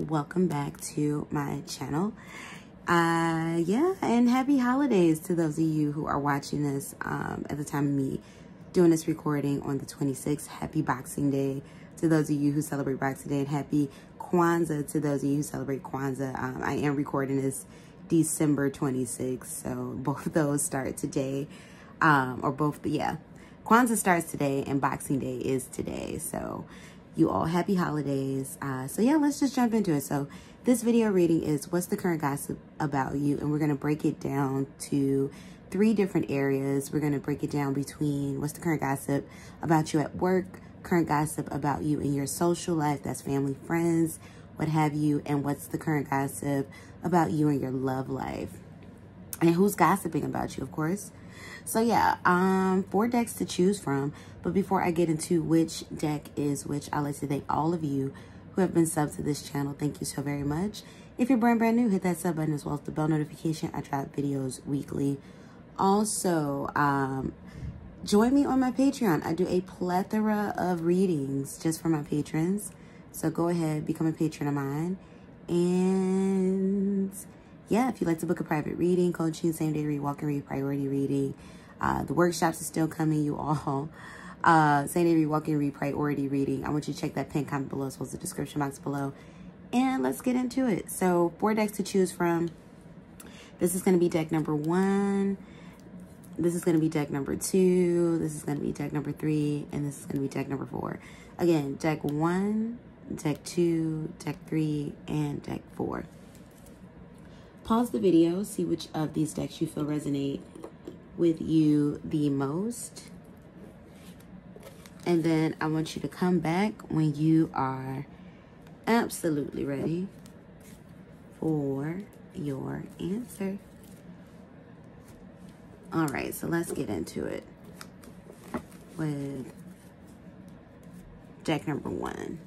welcome back to my channel. Yeah, and happy holidays to those of you who are watching this at the time of me doing this recording on the 26th. Happy Boxing Day to those of you who celebrate Boxing Day, and happy Kwanzaa to those of you who celebrate Kwanzaa. I am recording this December 26th, so both of those start today, yeah. Kwanzaa starts today and Boxing Day is today, so you all happy holidays. So yeah, let's just jump into it. So this video reading is what's the current gossip about you, and we're going to break it down to 3 different areas. We're going to break it down between what's the current gossip about you at work, current gossip about you in your social life, that's family, friends, what have you, and what's the current gossip about you in your love life, and who's gossiping about you, of course. So yeah, 4 decks to choose from. But before I get into which deck is which, I'd like to thank all of you who have been subbed to this channel. Thank you so very much. If you're brand new, hit that sub button as well as the bell notification. I drop videos weekly. Also, join me on my Patreon. I do a plethora of readings just for my patrons. So go ahead, become a patron of mine. And yeah, if you'd like to book a private reading, coaching, same day read, walk and read, priority reading, the workshops are still coming, you all. Same day read, walk and read, priority reading. I want you to check that pinned comment below as well as the description box below. And let's get into it. So 4 decks to choose from. This is going to be deck number 1. This is going to be deck number 2. This is going to be deck number 3. And this is going to be deck number 4. Again, deck 1, deck 2, deck 3, and deck 4. Pause the video, see which of these decks you feel resonate with you the most. And then I want you to come back when you are absolutely ready for your answer. All right, so let's get into it with deck number 1.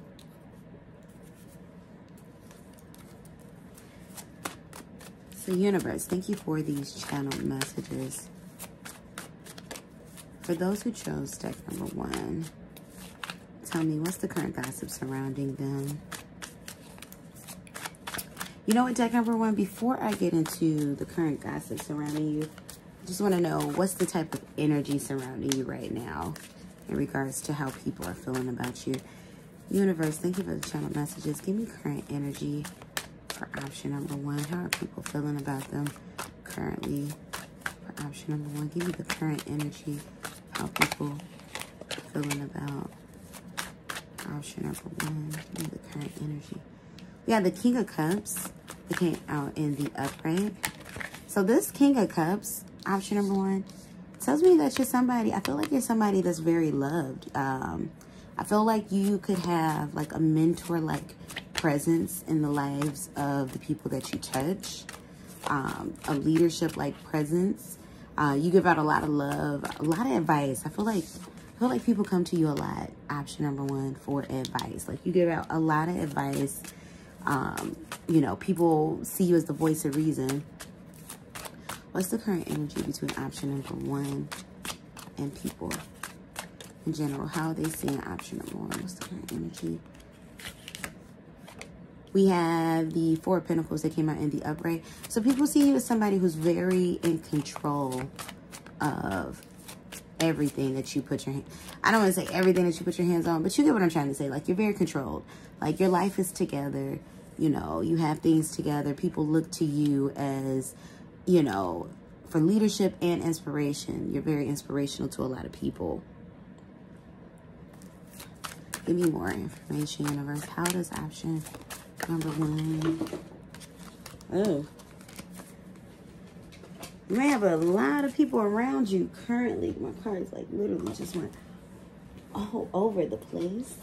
So universe, thank you for these channel messages. For those who chose deck number 1, tell me what's the current gossip surrounding them. You know what, deck number 1, before I get into the current gossip surrounding you, I just want to know what's the type of energy surrounding you right now in regards to how people are feeling about you. Universe, thank you for the channel messages. Give me current energy for option number 1. How are people feeling about them currently? For option number 1, give me the current energy. How people are feeling about option number 1. Give me the current energy. We have the King of Cups that came out in the upright. So this King of Cups, option number 1, tells me that you're somebody, I feel like you're somebody that's very loved. I feel like you could have like a mentor-like presence in the lives of the people that you touch. A leadership-like presence. You give out a lot of love, a lot of advice. I feel like people come to you a lot, option number 1, for advice. Like you give out a lot of advice. You know, people see you as the voice of reason. What's the current energy between option number 1 and people in general? How are they seeing option number 1? What's the current energy? We have the 4 of Pentacles that came out in the upright. So people see you as somebody who's very in control of everything that you put your hand. I don't want to say everything that you put your hands on, but you get what I'm trying to say. Like you're very controlled. Like your life is together. You know, you have things together. People look to you as, you know, for leadership and inspiration. You're very inspirational to a lot of people. Give me more information, universe. How does option number 1? Oh. You may have a lot of people around you currently. My cards like literally just went all over the place.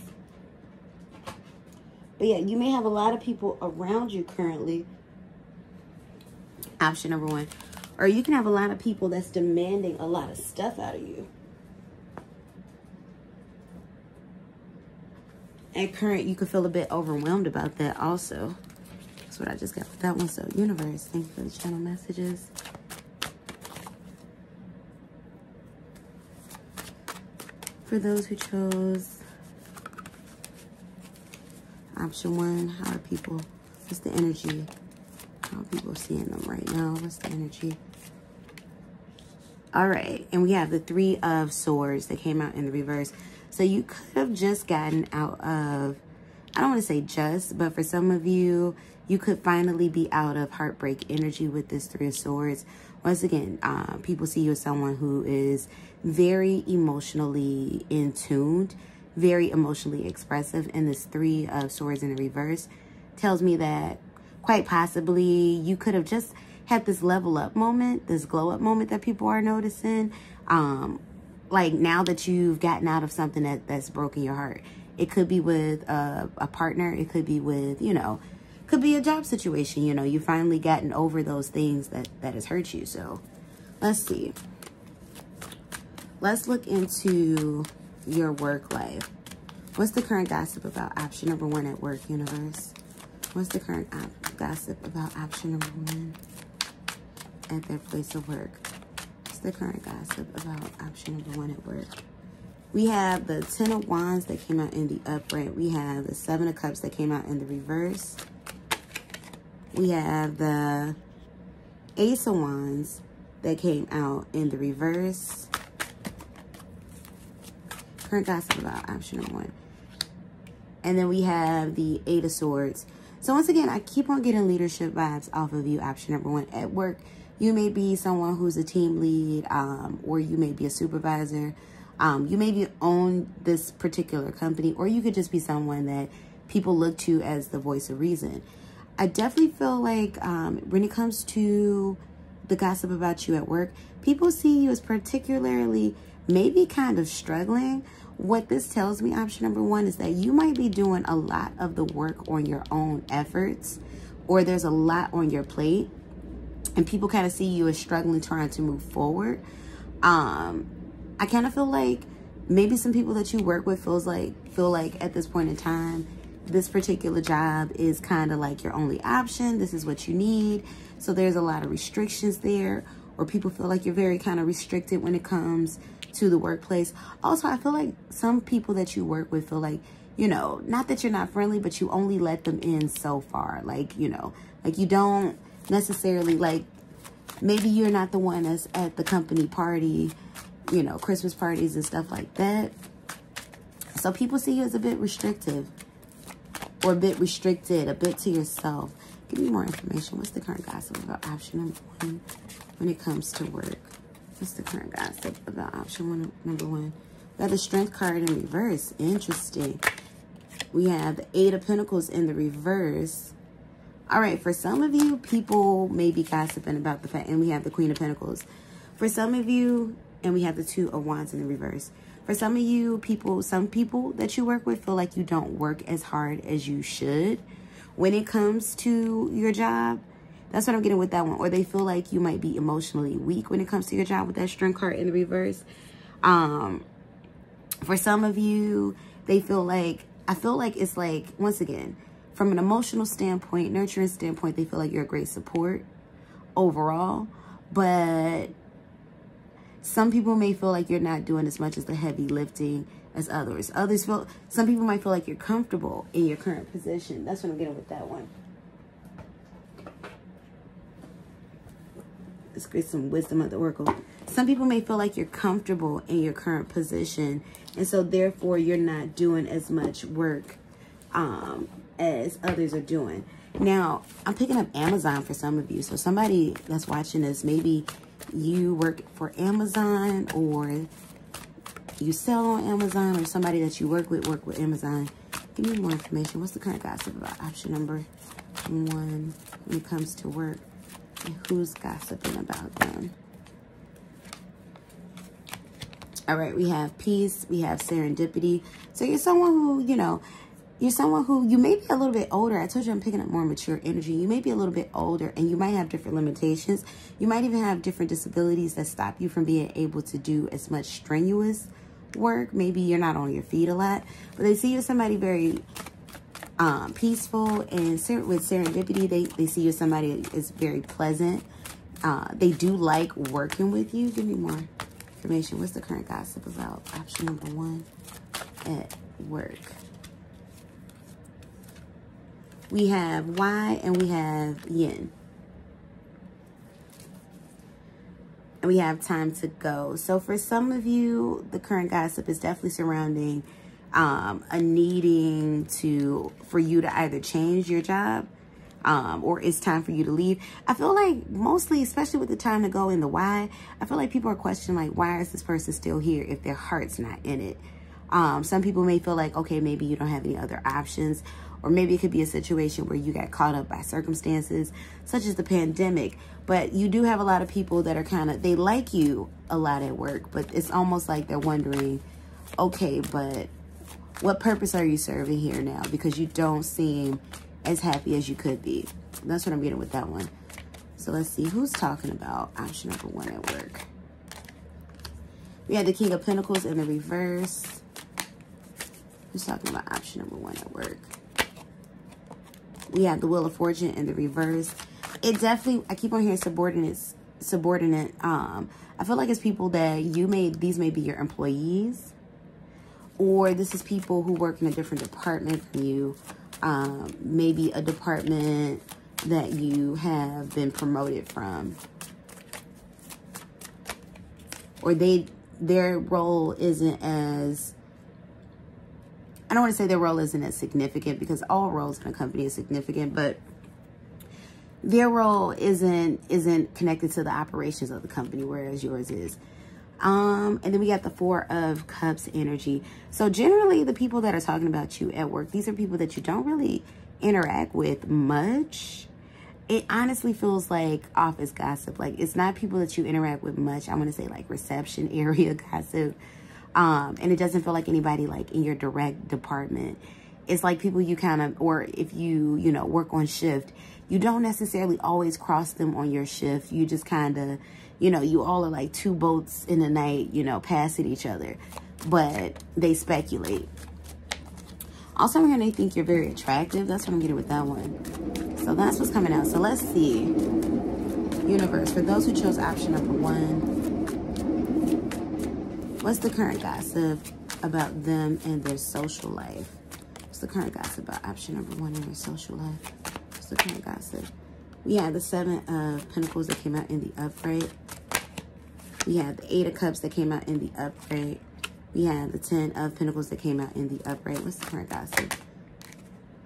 But yeah, you may have a lot of people around you currently. Option number 1. Or you can have a lot of people that's demanding a lot of stuff out of you. And current, you could feel a bit overwhelmed about that also. That's what I just got with that one. So universe, thank you for the channel messages. For those who chose option 1, how are people What's the energy? How are people seeing them right now? What's the energy? All right. And we have the Three of Swords that came out in the reverse. So you could have just gotten out of, I don't want to say just, but for some of you, you could finally be out of heartbreak energy with this Three of Swords. Once again, people see you as someone who is very emotionally in tuned, very emotionally expressive. And this Three of Swords in the reverse tells me that quite possibly you could have just had this level up moment, this glow up moment that people are noticing. Like now that you've gotten out of something that's broken your heart. It could be with a partner. It could be with, you know, could be a job situation. You know, you've finally gotten over those things that has hurt you. So let's see. Let's look into your work life. What's the current gossip about option number 1 at work, universe? What's the current gossip about option number 1 at their place of work? What's the current gossip about option number 1 at work? We have the 10 of Wands that came out in the upright. We have the 7 of Cups that came out in the reverse. We have the Ace of Wands that came out in the reverse. Current gossip about option number 1. And then we have the 8 of Swords. So once again, I keep on getting leadership vibes off of you, option number 1. At work, you may be someone who's a team lead, or you may be a supervisor. You maybe own this particular company, or you could just be someone that people look to as the voice of reason. I definitely feel like when it comes to the gossip about you at work, people see you as particularly maybe kind of struggling. What this tells me, option number 1, is that you might be doing a lot of the work on your own efforts, or there's a lot on your plate, and people kind of see you as struggling, trying to move forward. I kind of feel like maybe some people that you work with feel like at this point in time, this particular job is kind of like your only option. This is what you need. So there's a lot of restrictions there, or people feel like you're very kind of restricted when it comes to the workplace. Also, I feel like some people that you work with feel like, you know, not that you're not friendly, but you only let them in so far. Like, you know, like you don't necessarily, like, maybe you're not the one that's at the company party, you know, Christmas parties and stuff like that. So people see you as a bit restrictive, or a bit restricted, a bit to yourself. Give me more information. What's the current gossip about option number 1 when it comes to work? What's the current gossip about option number 1? We got the Strength card in reverse. Interesting. We have the 8 of Pentacles in the reverse. All right, for some of you, people may be gossiping about the fact, and we have the Queen of Pentacles. For some of you, and we have the 2 of Wands in the reverse. For some of you, some people that you work with feel like you don't work as hard as you should when it comes to your job. That's what I'm getting with that one. Or they feel like you might be emotionally weak when it comes to your job with that Strength card in the reverse. For some of you, they feel like, I feel like it's like, once again, from an emotional standpoint, nurturing standpoint, they feel like you're a great support overall. But some people may feel like you're not doing as much as the heavy lifting as others. Some people might feel like you're comfortable in your current position. That's what I'm getting with that one. Let's get some wisdom of the oracle. Some people may feel like you're comfortable in your current position, and so therefore you're not doing as much work as others are doing. Now, I'm picking up Amazon for some of you. So somebody that's watching this, maybe you work for Amazon, or you sell on Amazon, or somebody that you work with Amazon. Give me more information. What's the current gossip about option number 1 when it comes to work? And who's gossiping about them? All right, we have peace. We have serendipity. So you're someone who, you know, you're someone who, you may be a little bit older. I told you I'm picking up more mature energy. You may be a little bit older, and you might have different limitations. You might even have different disabilities that stop you from being able to do as much strenuous work. Maybe you're not on your feet a lot, but they see you as somebody very peaceful, and with serendipity, they see you as somebody that is very pleasant. They do like working with you. Give me more information. What's the current gossip about option number 1 at work? We have Y and we have Yin. And we have time to go. So for some of you, the current gossip is definitely surrounding a needing for you to either change your job or it's time for you to leave. I feel like mostly, especially with the time to go in the why, I feel like people are questioning, like, why is this person still here if their heart's not in it? Some people may feel like, okay, maybe you don't have any other options, or maybe it could be a situation where you got caught up by circumstances such as the pandemic. But you do have a lot of people that are they like you a lot at work, but it's almost like they're wondering, okay, but what purpose are you serving here now? Because you don't seem as happy as you could be. That's what I'm getting with that one. So let's see who's talking about option number 1 at work. We have the King of Pentacles in the reverse. Who's talking about option number 1 at work? We have the Wheel of Fortune in the reverse. It definitely, I keep on hearing subordinate. I feel like it's people that these may be your employees, or this is people who work in a different department from you. Maybe a department that you have been promoted from, or their role isn't as, I don't want to say their role isn't as significant, because all roles in a company is significant, but their role isn't connected to the operations of the company, whereas yours is. And then we got the 4 of Cups energy. So generally the people that are talking about you at work, these are people that you don't really interact with much. It honestly feels like office gossip. Like, it's not people that you interact with much. I want to say like reception area gossip. And it doesn't feel like anybody like in your direct department. It's like people you or if you work on shift, you don't necessarily always cross them on your shift. You just you all are like 2 boats in the night, passing each other, but they speculate. Also, I'm going to think you're very attractive. That's what I'm getting with that one. So that's what's coming out. So let's see. Universe, for those who chose option number 1, what's the current gossip about them and their social life? What's the current gossip about option number 1 in their social life? What's the current gossip? We have the 7 of Pentacles that came out in the upright. We have the 8 of Cups that came out in the upright. We have the 10 of Pentacles that came out in the upright. What's the current gossip?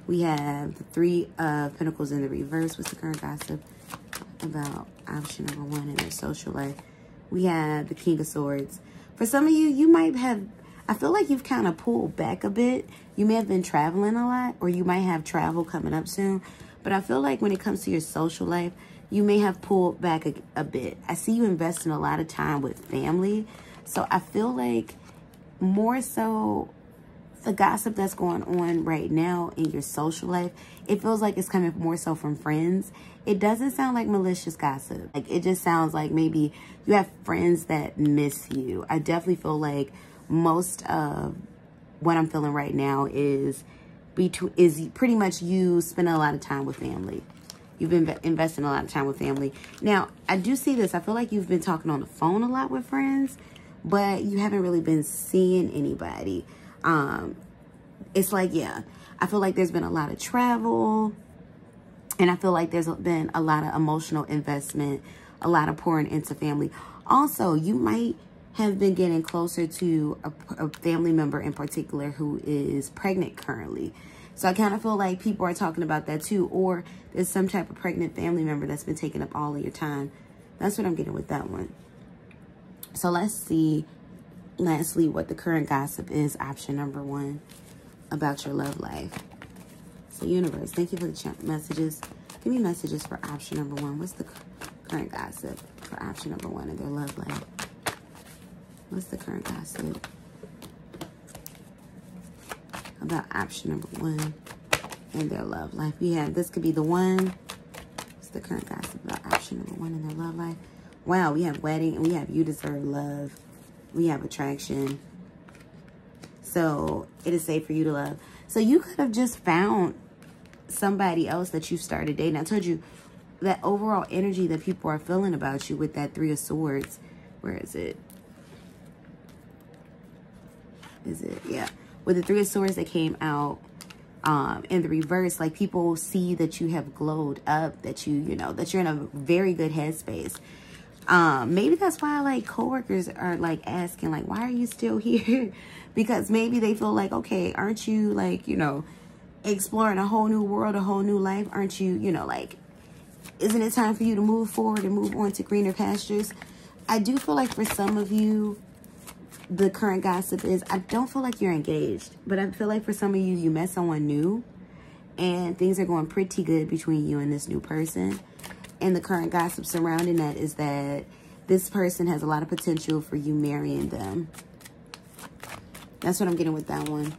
We have the 3 of Pentacles in the reverse. What's the current gossip about option number 1 in their social life? We have the King of Swords. For some of you, you might have, I feel like you've kind of pulled back a bit. You may have been traveling a lot, or you might have travel coming up soon. But I feel like when it comes to your social life, you may have pulled back a bit. I see you investing a lot of time with family. So I feel like more so the gossip that's going on right now in your social life, it feels like it's coming more so from friends. It doesn't sound like malicious gossip. Like, it just sounds like maybe you have friends that miss you. I definitely feel like most of what I'm feeling right now is pretty much you spending a lot of time with family. You've been investing a lot of time with family. Now, I do see this. I feel like you've been talking on the phone a lot with friends, but you haven't really been seeing anybody. It's like, yeah, I feel like there's been a lot of travel, and I feel like there's been a lot of emotional investment, a lot of pouring into family. Also, you might have been getting closer to a family member in particular who is pregnant currently. So I kind of feel like people are talking about that too, or there's some type of pregnant family member that's been taking up all of your time. That's what I'm getting with that one. So let's see, lastly, what the current gossip is, option number 1, about your love life. So universe, thank you for the messages. Give me messages for option number 1. What's the current gossip for option number 1 in their love life? What's the current gossip about option number 1 in their love life? We have, this could be the one. What's the current gossip about option number 1 in their love life? Wow, we have wedding, and we have you deserve love. We have attraction. So it is safe for you to love. So you could have just found somebody else that you started dating. I told you that overall energy that people are feeling about you with that 3 of Swords. Where is it? Is it? Yeah. With the 3 of Swords that came out In the reverse, like people see that you have glowed up, that you know, that you're in a very good headspace. Maybe that's why like coworkers are like asking like, why are you still here? Because maybe they feel like, okay, aren't you like, you know, exploring a whole new world, a whole new life? Aren't you, you know, like, isn't it time for you to move forward and move on to greener pastures? I do feel like for some of you, the current gossip is, I don't feel like you're engaged, but I feel like for some of you, you met someone new and things are going pretty good between you and this new person. And the current gossip surrounding that is that this person has a lot of potential for you marrying them. That's what I'm getting with that one.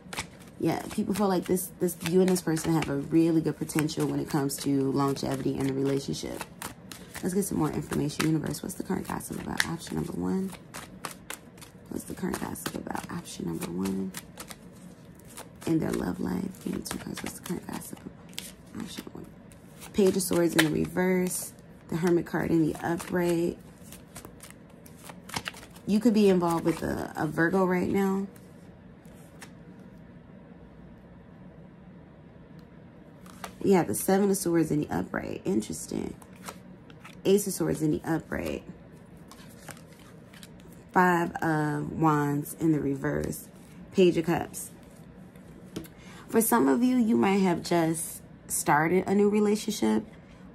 Yeah, people feel like you and this person have a really good potential when it comes to longevity in a relationship. Let's get some more information. Universe, what's the current gossip about option number 1? What's the current gossip about option number 1 in their love life? Give me 2 cards. What's the current gossip about option 1? Page of Swords in the reverse. The Hermit card in the upright. You could be involved with a Virgo right now. Yeah, the 7 of Swords in the upright. Interesting. Ace of Swords in the upright. 5 of Wands in the reverse. Page of Cups. For some of you, you might have just started a new relationship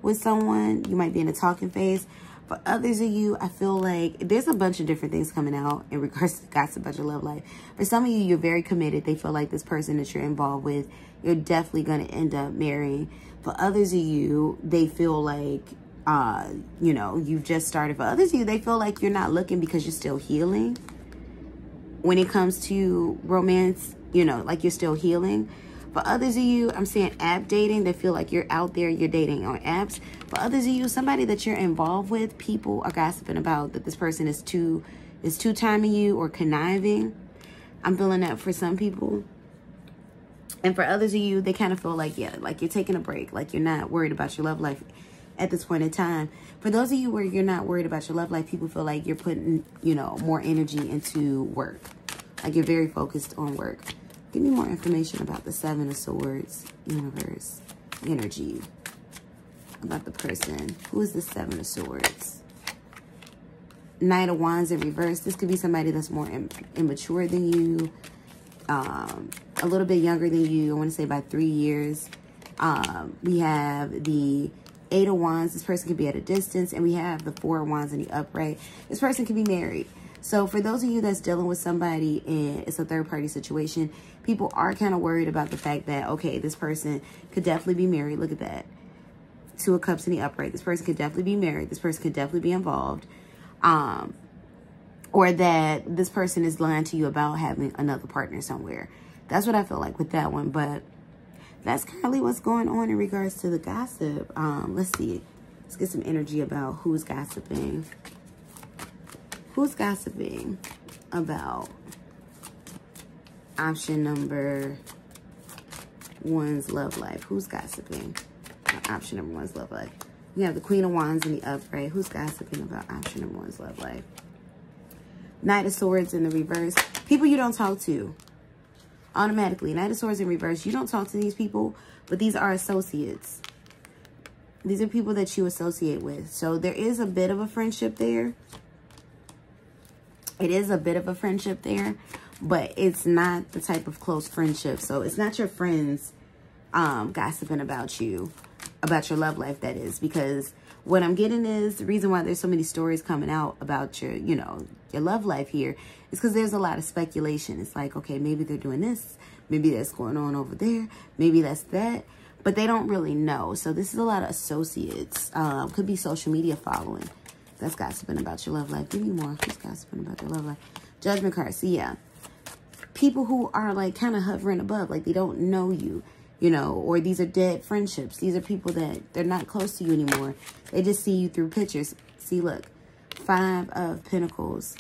with someone. You might be in a talking phase. For others of you, I feel like there's a bunch of different things coming out in regards to gossip about your love life. For some of you, you're very committed. They feel like this person that you're involved with, you're definitely going to end up marrying. For others of you, they feel like, you know, you've just started. For others of you, they feel like you're not looking because you're still healing. When it comes to romance, you know, like you're still healing. For others of you, I'm saying app dating. They feel like you're out there, you're dating on apps. For others of you, somebody that you're involved with, people are gossiping about that this person is two-timing you or conniving. I'm feeling that for some people. And for others of you, they kind of feel like, yeah, like you're taking a break. Like you're not worried about your love life at this point in time. For those of you where you're not worried about your love life, people feel like you're putting, you know, more energy into work. Like you're very focused on work. Give me more information about the 7 of Swords, universe, energy, about the person. Who is the 7 of Swords? Knight of Wands in reverse. This could be somebody that's more immature than you, a little bit younger than you. I want to say by 3 years. We have the 8 of Wands. This person could be at a distance. And we have the 4 of Wands in the upright. This person could be married. So for those of you that's dealing with somebody and it's a third-party situation, people are kind of worried about the fact that, okay, this person could definitely be married. Look at that. 2 of Cups in the upright. This person could definitely be married. This person could definitely be involved. Or that this person is lying to you about having another partner somewhere. That's what I feel like with that one. But that's currently what's going on in regards to the gossip. Let's see. Let's get some energy about who's gossiping. Who's gossiping about option number 1's love life? Who's gossiping about option number 1's love life? We have the Queen of Wands in the upright. Who's gossiping about option number 1's love life? Knight of Swords in the reverse. People you don't talk to. Automatically. Knight of Swords in reverse. You don't talk to these people, but these are associates. These are people that you associate with. So there is a bit of a friendship there. It is a bit of a friendship there, but it's not the type of close friendship. So it's not your friends gossiping about you, about your love life, that is. Because what I'm getting is the reason why there's so many stories coming out about your, you know, your love life here is because there's a lot of speculation. It's like, okay, maybe they're doing this. Maybe that's going on over there. Maybe that's that. But they don't really know. So this is a lot of associates. Could be social media following. That's gossiping about your love life. Give me more. Who's gossiping about their love life? Judgment card. So, yeah. People who are, like, kind of hovering above. Like, they don't know you, you know. Or these are dead friendships. These are people that they're not close to you anymore. They just see you through pictures. See, look. 5 of Pentacles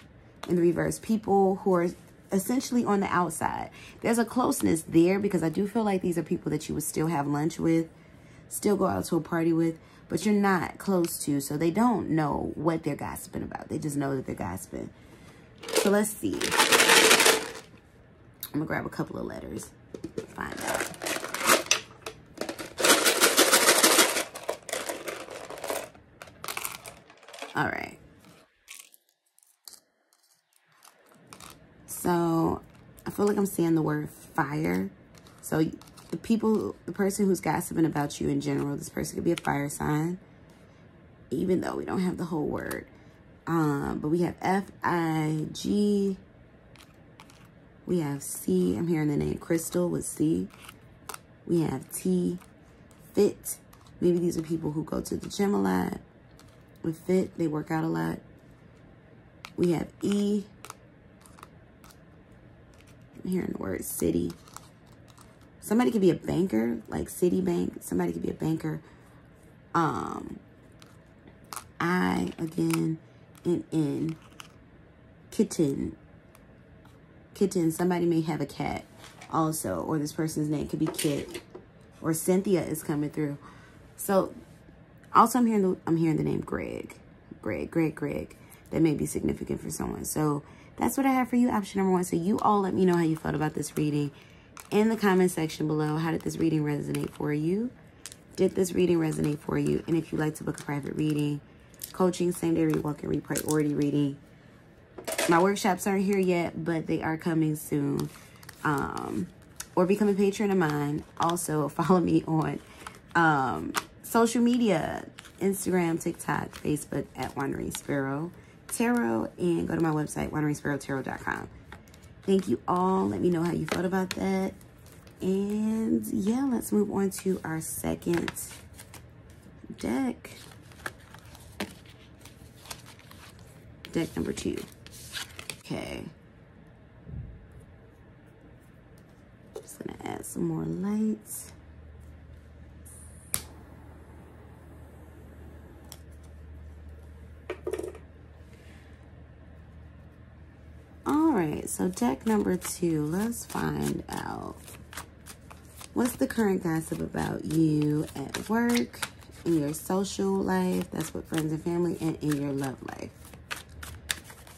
in the reverse. People who are essentially on the outside. There's a closeness there because I do feel like these are people that you would still have lunch with. Still go out to a party with. But you're not close to, so they don't know what they're gossiping about. They just know that they're gossiping. So let's see. I'm going to grab a couple of letters. Find out. All right. So I feel like I'm seeing the word fire. So the person who's gossiping about you in general, this person could be a fire sign, even though we don't have the whole word. But we have F-I-G. We have C. I'm hearing the name Crystal with C. We have T, fit. Maybe these are people who go to the gym a lot. With fit, they work out a lot. We have E. I'm hearing the word city. Somebody could be a banker, like Citibank. Somebody could be a banker. I, again, and N. Kitten. Kitten. Somebody may have a cat also. Or this person's name could be Kit. Or Cynthia is coming through. So, also I'm hearing the name Greg. Greg. That may be significant for someone. So, that's what I have for you, option number 1. So, you all let me know how you felt about this reading in the comment section below. How did this reading resonate for you? Did this reading resonate for you? And if you'd like to book a private reading, coaching, same-day read, walk-in read, priority reading. My workshops aren't here yet, but they are coming soon. Or become a patron of mine. Also, follow me on social media, Instagram, TikTok, Facebook at Wandering Sparrow Tarot, and go to my website, wanderingsparrowtarot.com. Thank you all. Let me know how you felt about that. And yeah, let's move on to our second deck. Deck number 2. Okay. Just gonna add some more lights. All right, so deck number 2, let's find out. What's the current gossip about you at work, in your social life, that's with friends and family, and in your love life?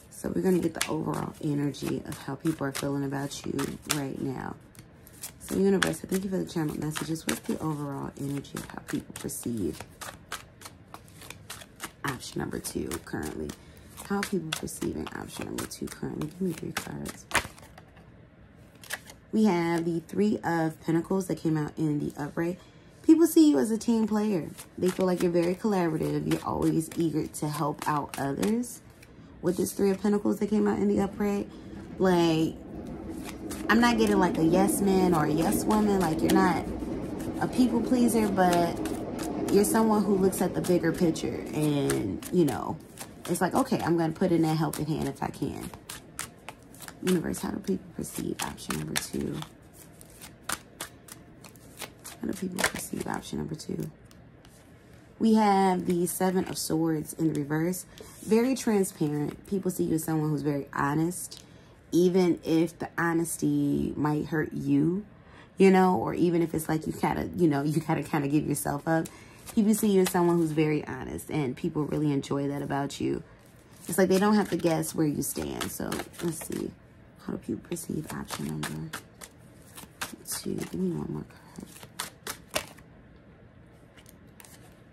So we're going to get the overall energy of how people are feeling about you right now. So universe, I thank you for the channel messages. What's the overall energy of how people perceive option number 2 currently? How people perceiving option number 2 currently? Give me 3 cards. We have the 3 of Pentacles that came out in the upright. People see you as a team player. They feel like you're very collaborative. You're always eager to help out others. With this 3 of Pentacles that came out in the upright, like, I'm not getting like a yes man or a yes woman. Like, you're not a people pleaser, but you're someone who looks at the bigger picture. And, you know, it's like, okay, I'm going to put in that helping hand if I can. Universe, how do people perceive option number 2? How do people perceive option number 2? We have the 7 of Swords in the reverse. Very transparent. People see you as someone who's very honest. Even if the honesty might hurt you, you know, or even if it's like you gotta, you know, you gotta kind of give yourself up. People see you as someone who's very honest, and people really enjoy that about you. It's like they don't have to guess where you stand. So let's see. How do people perceive option number 2? Give me one more card.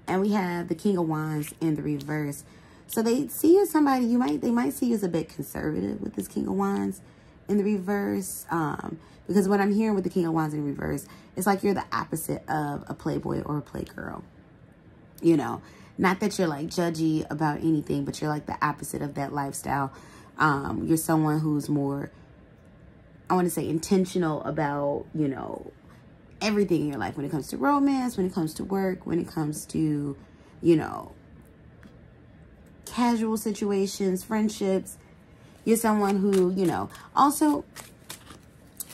And we have the King of Wands in the reverse. So they see you as somebody, they might see you as a bit conservative with this King of Wands in the reverse. Because what I'm hearing with the King of Wands in reverse, it's like you're the opposite of a playboy or a playgirl. You know, not that you're like judgy about anything, but you're like the opposite of that lifestyle. You're someone who's more, I want to say, intentional about, you know, everything in your life when it comes to romance, when it comes to work, when it comes to, you know, casual situations, friendships. You're someone who, you know, also,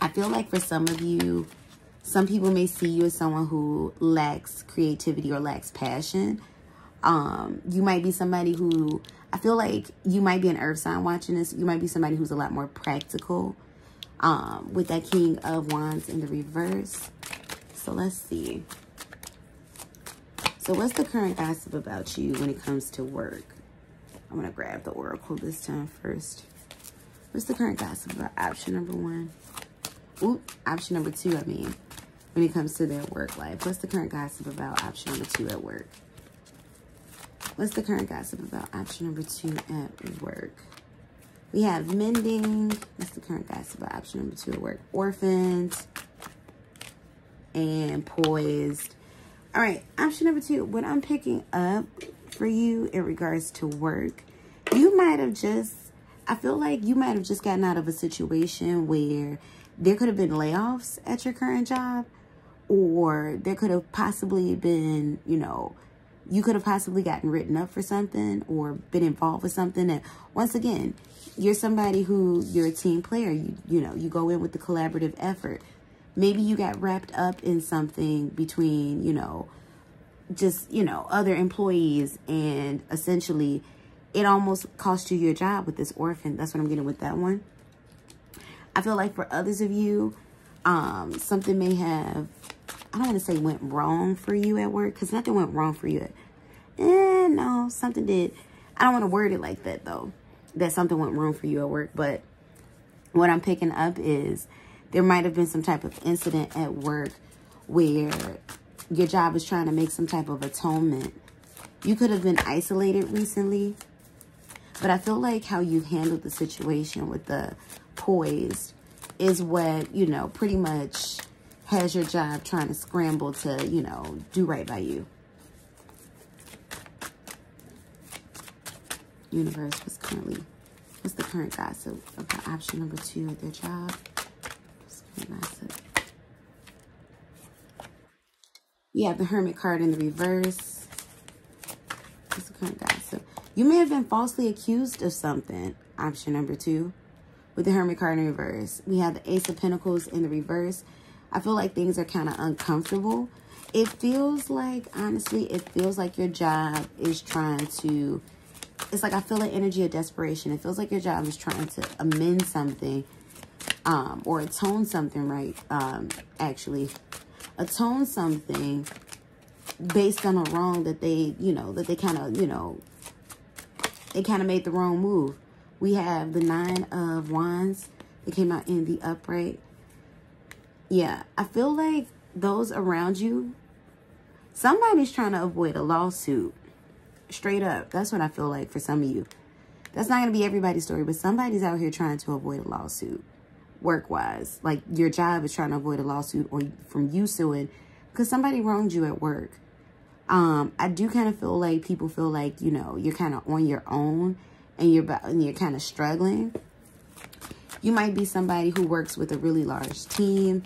I feel like for some of you, some people may see you as someone who lacks creativity or lacks passion. You might be somebody who, I feel like you might be an earth sign watching this. You might be somebody who's a lot more practical with that King of Wands in the reverse. So let's see. So what's the current gossip about you when it comes to work? I'm going to grab the oracle this time first. What's the current gossip about option number 1? Ooh, option number 2, I mean, when it comes to their work life. What's the current gossip about option number 2 at work? What's the current gossip about option number 2 at work? We have mending. What's the current gossip about option number 2 at work? Orphans and poised. All right, option number 2. What I'm picking up for you in regards to work, you might have just, I feel like you might have just gotten out of a situation where there could have been layoffs at your current job, or there could have possibly been, you know, you could have possibly gotten written up for something or been involved with something. And once again, you're somebody who, you're a team player. You know, you go in with the collaborative effort. Maybe you got wrapped up in something between, you know, just, you know, other employees, and essentially it almost cost you your job with this orphan. That's what I'm getting with that one. I feel like for others of you, something may have, I don't want to say went wrong for you at work, because nothing went wrong for you. No, something did. I don't want to word it like that, though, that something went wrong for you at work. But what I'm picking up is there might have been some type of incident at work where your job is trying to make some type of atonement. You could have been isolated recently, but I feel like how you handled the situation with the poised is what, you know, pretty much has your job trying to scramble to, you know, do right by you. Universe, what's the current gossip about option number 2 at their job? You have the Hermit card in the reverse. What's the current gossip? You may have been falsely accused of something, option number 2, with the Hermit card in reverse. We have the Ace of Pentacles in the reverse. I feel like things are kind of uncomfortable. It feels like, honestly, it feels like your job is trying to, it's like I feel an energy of desperation. It feels like your job is trying to amend something, or atone something, right? Actually, atone something based on a wrong that they, you know, that they kind of, you know, they kind of made the wrong move. We have the 9 of Wands that came out in the upright. Yeah, I feel like those around you, somebody's trying to avoid a lawsuit. Straight up. That's what I feel like for some of you. That's not going to be everybody's story, but somebody's out here trying to avoid a lawsuit, work-wise. Like, your job is trying to avoid a lawsuit or from you suing because somebody wronged you at work. I do kind of feel like people feel like, you know, you're kind of on your own and you're kind of struggling. You might be somebody who works with a really large team.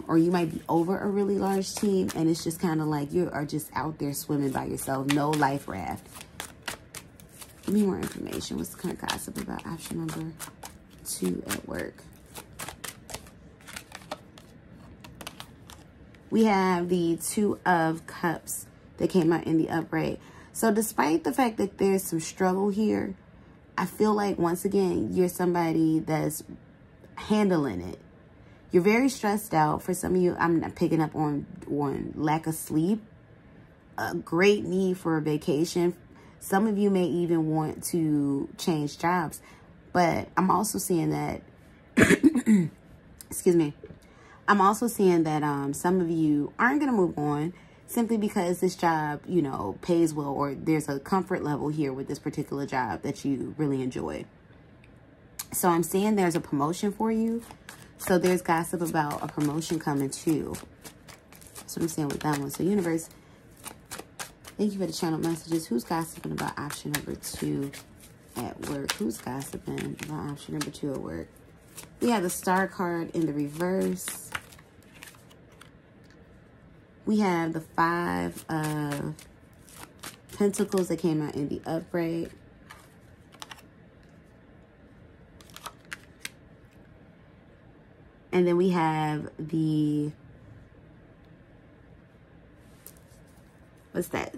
Or you might be over a really large team, and it's just kind of like you are just out there swimming by yourself. No life raft. Give me more information. What's the current gossip about option number 2 at work? We have the 2 of Cups that came out in the upright. So despite the fact that there's some struggle here, I feel like, once again, you're somebody that's handling it. You're very stressed out. For some of you, I'm not picking up on lack of sleep, a great need for a vacation. Some of you may even want to change jobs, but I'm also seeing that, excuse me, I'm also seeing that some of you aren't going to move on simply because this job, you know, pays well, or there's a comfort level here with this particular job that you really enjoy. So I'm seeing there's a promotion for you. So there's gossip about a promotion coming too. That's what I'm saying with that one. So universe, thank you for the channel messages. Who's gossiping about option number 2 at work? Who's gossiping about option number 2 at work? We have the Star card in the reverse. We have the 5 of Pentacles that came out in the upright. And then we have the, what's that?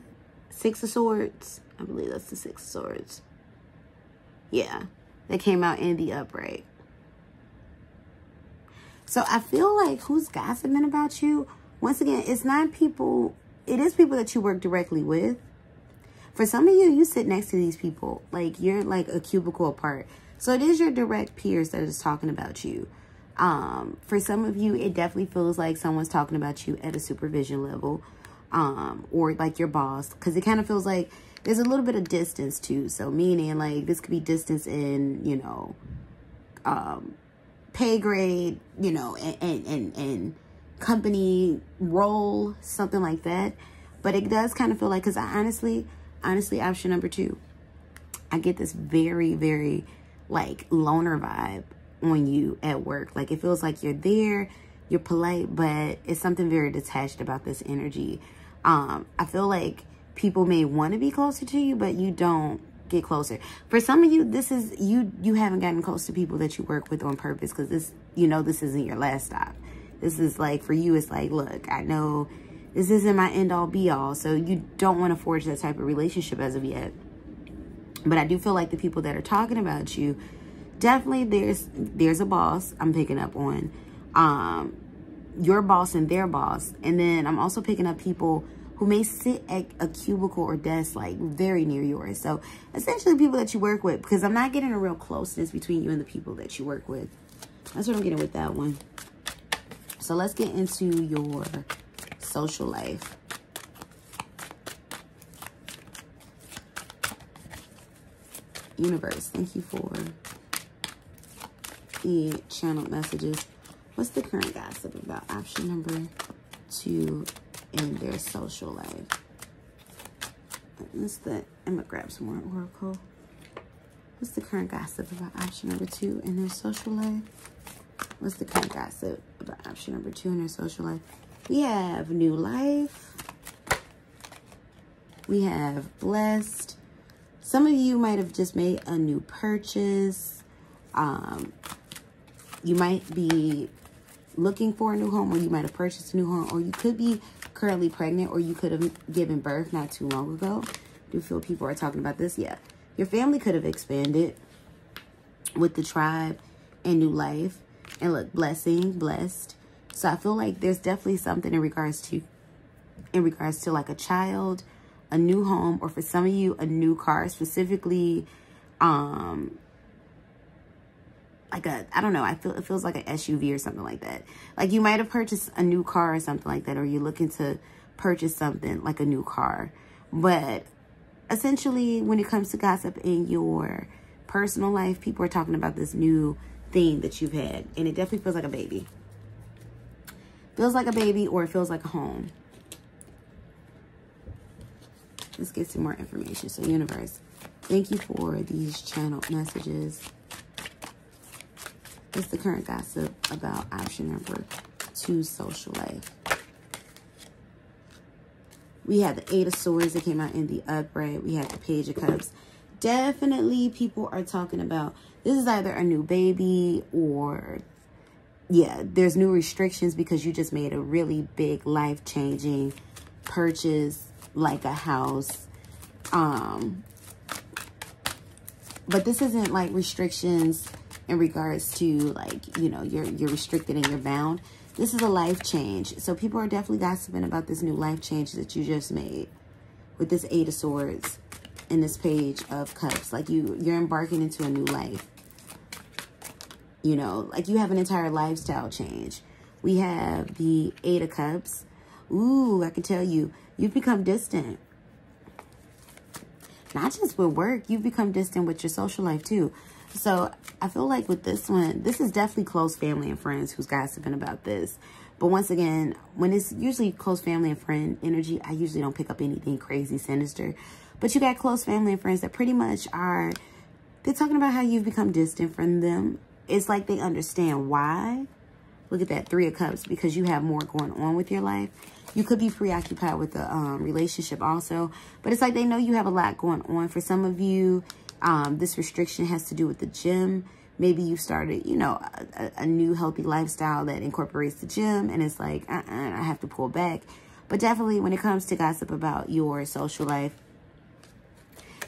6 of Swords. I believe that's the 6 of Swords. Yeah, that came out in the upright. So I feel like who's gossiping about you? Once again, it's not people, it is people that you work directly with. For some of you, you sit next to these people. Like, you're like a cubicle apart. So it is your direct peers that is talking about you. For some of you, it definitely feels like someone's talking about you at a supervision level. or like your boss, because it kind of feels like there's a little bit of distance too. So meaning like this could be distance in, you know, pay grade, you know, and company role, something like that. But it does kind of feel like, because I honestly, option number 2, I get this very, very like loner vibe on you at work. Like it feels like you're there, you're polite, but it's something very detached about this energy. I feel like people may want to be closer to you, but you don't get closer. For some of you, this is, you haven't gotten close to people that you work with on purpose, because this, you know, this isn't your last stop. This is like, for you, it's like, look, I know this isn't my end all be all, so you don't want to forge that type of relationship as of yet. But I do feel like the people that are talking about you, definitely there's a boss I'm picking up on, your boss and their boss. And then I'm also picking up people who may sit at a cubicle or desk like very near yours. So essentially people that you work with, because I'm not getting a real closeness between you and the people that you work with. That's what I'm getting with that one. So let's get into your social life. Universe, thank you for the channeled messages. What's the current gossip about option number 2 in their social life? I'm gonna grab some more oracle. What's the current gossip about option number 2 in their social life? What's the current gossip about option number 2 in their social life? We have new life. We have blessed. Some of you might have just made a new purchase. You might be looking for a new home, or you might have purchased a new home, or you could be currently pregnant, or you could have given birth not too long ago. I do feel people are talking about this. Yeah. Your family could have expanded with the tribe and new life. And look, blessing, blessed. So I feel like there's definitely something in regards to like a child, a new home, or for some of you, a new car, specifically, like I don't know, it feels like an SUV or something like that. Like you might have purchased a new car or something like that, or you're looking to purchase something like a new car. But essentially, when it comes to gossip in your personal life, people are talking about this new thing that you've had, and it definitely feels like a baby. Feels like a baby, or it feels like a home. Let's get some more information. So universe, thank you for these channeled messages. What's the current gossip about option number 2 social life? We had the 8 of Swords that came out in the upright. We had the Page of Cups. Definitely people are talking about, this is either a new baby, or yeah, there's new restrictions because you just made a really big life-changing purchase, like a house. But this isn't like restrictions in regards to like, you know, you're restricted and you're bound. This is a life change. So people are definitely gossiping about this new life change that you just made with this 8 of Swords and this Page of Cups. Like you're embarking into a new life. You know, like you have an entire lifestyle change. We have the 8 of Cups. Ooh, I can tell you, you've become distant. Not just with work, you've become distant with your social life too. So I feel like with this one, this is definitely close family and friends who's gossiping about this. But once again, when it's usually close family and friend energy, I usually don't pick up anything crazy sinister. But you got close family and friends that pretty much are, they're talking about how you've become distant from them. It's like they understand why. Look at that 3 of Cups, because you have more going on with your life. You could be preoccupied with the relationship also. But it's like they know you have a lot going on. For some of you, this restriction has to do with the gym. Maybe you started, you know, a new healthy lifestyle that incorporates the gym. And it's like, I have to pull back. But definitely when it comes to gossip about your social life,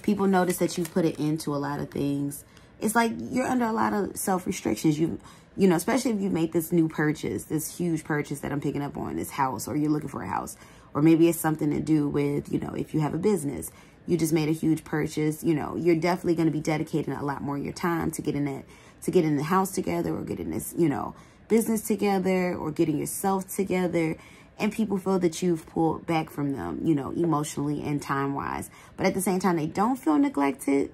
people notice that you've put it into a lot of things. It's like you're under a lot of self-restrictions. You know, especially if you make this new purchase, this huge purchase that I'm picking up on, this house, or you're looking for a house. Or maybe it's something to do with, you know, if you have a business, you just made a huge purchase, you know, you're definitely going to be dedicating a lot more of your time to getting the house together, or getting this, you know, business together, or getting yourself together. And people feel that you've pulled back from them, you know, emotionally and time-wise. But at the same time, they don't feel neglected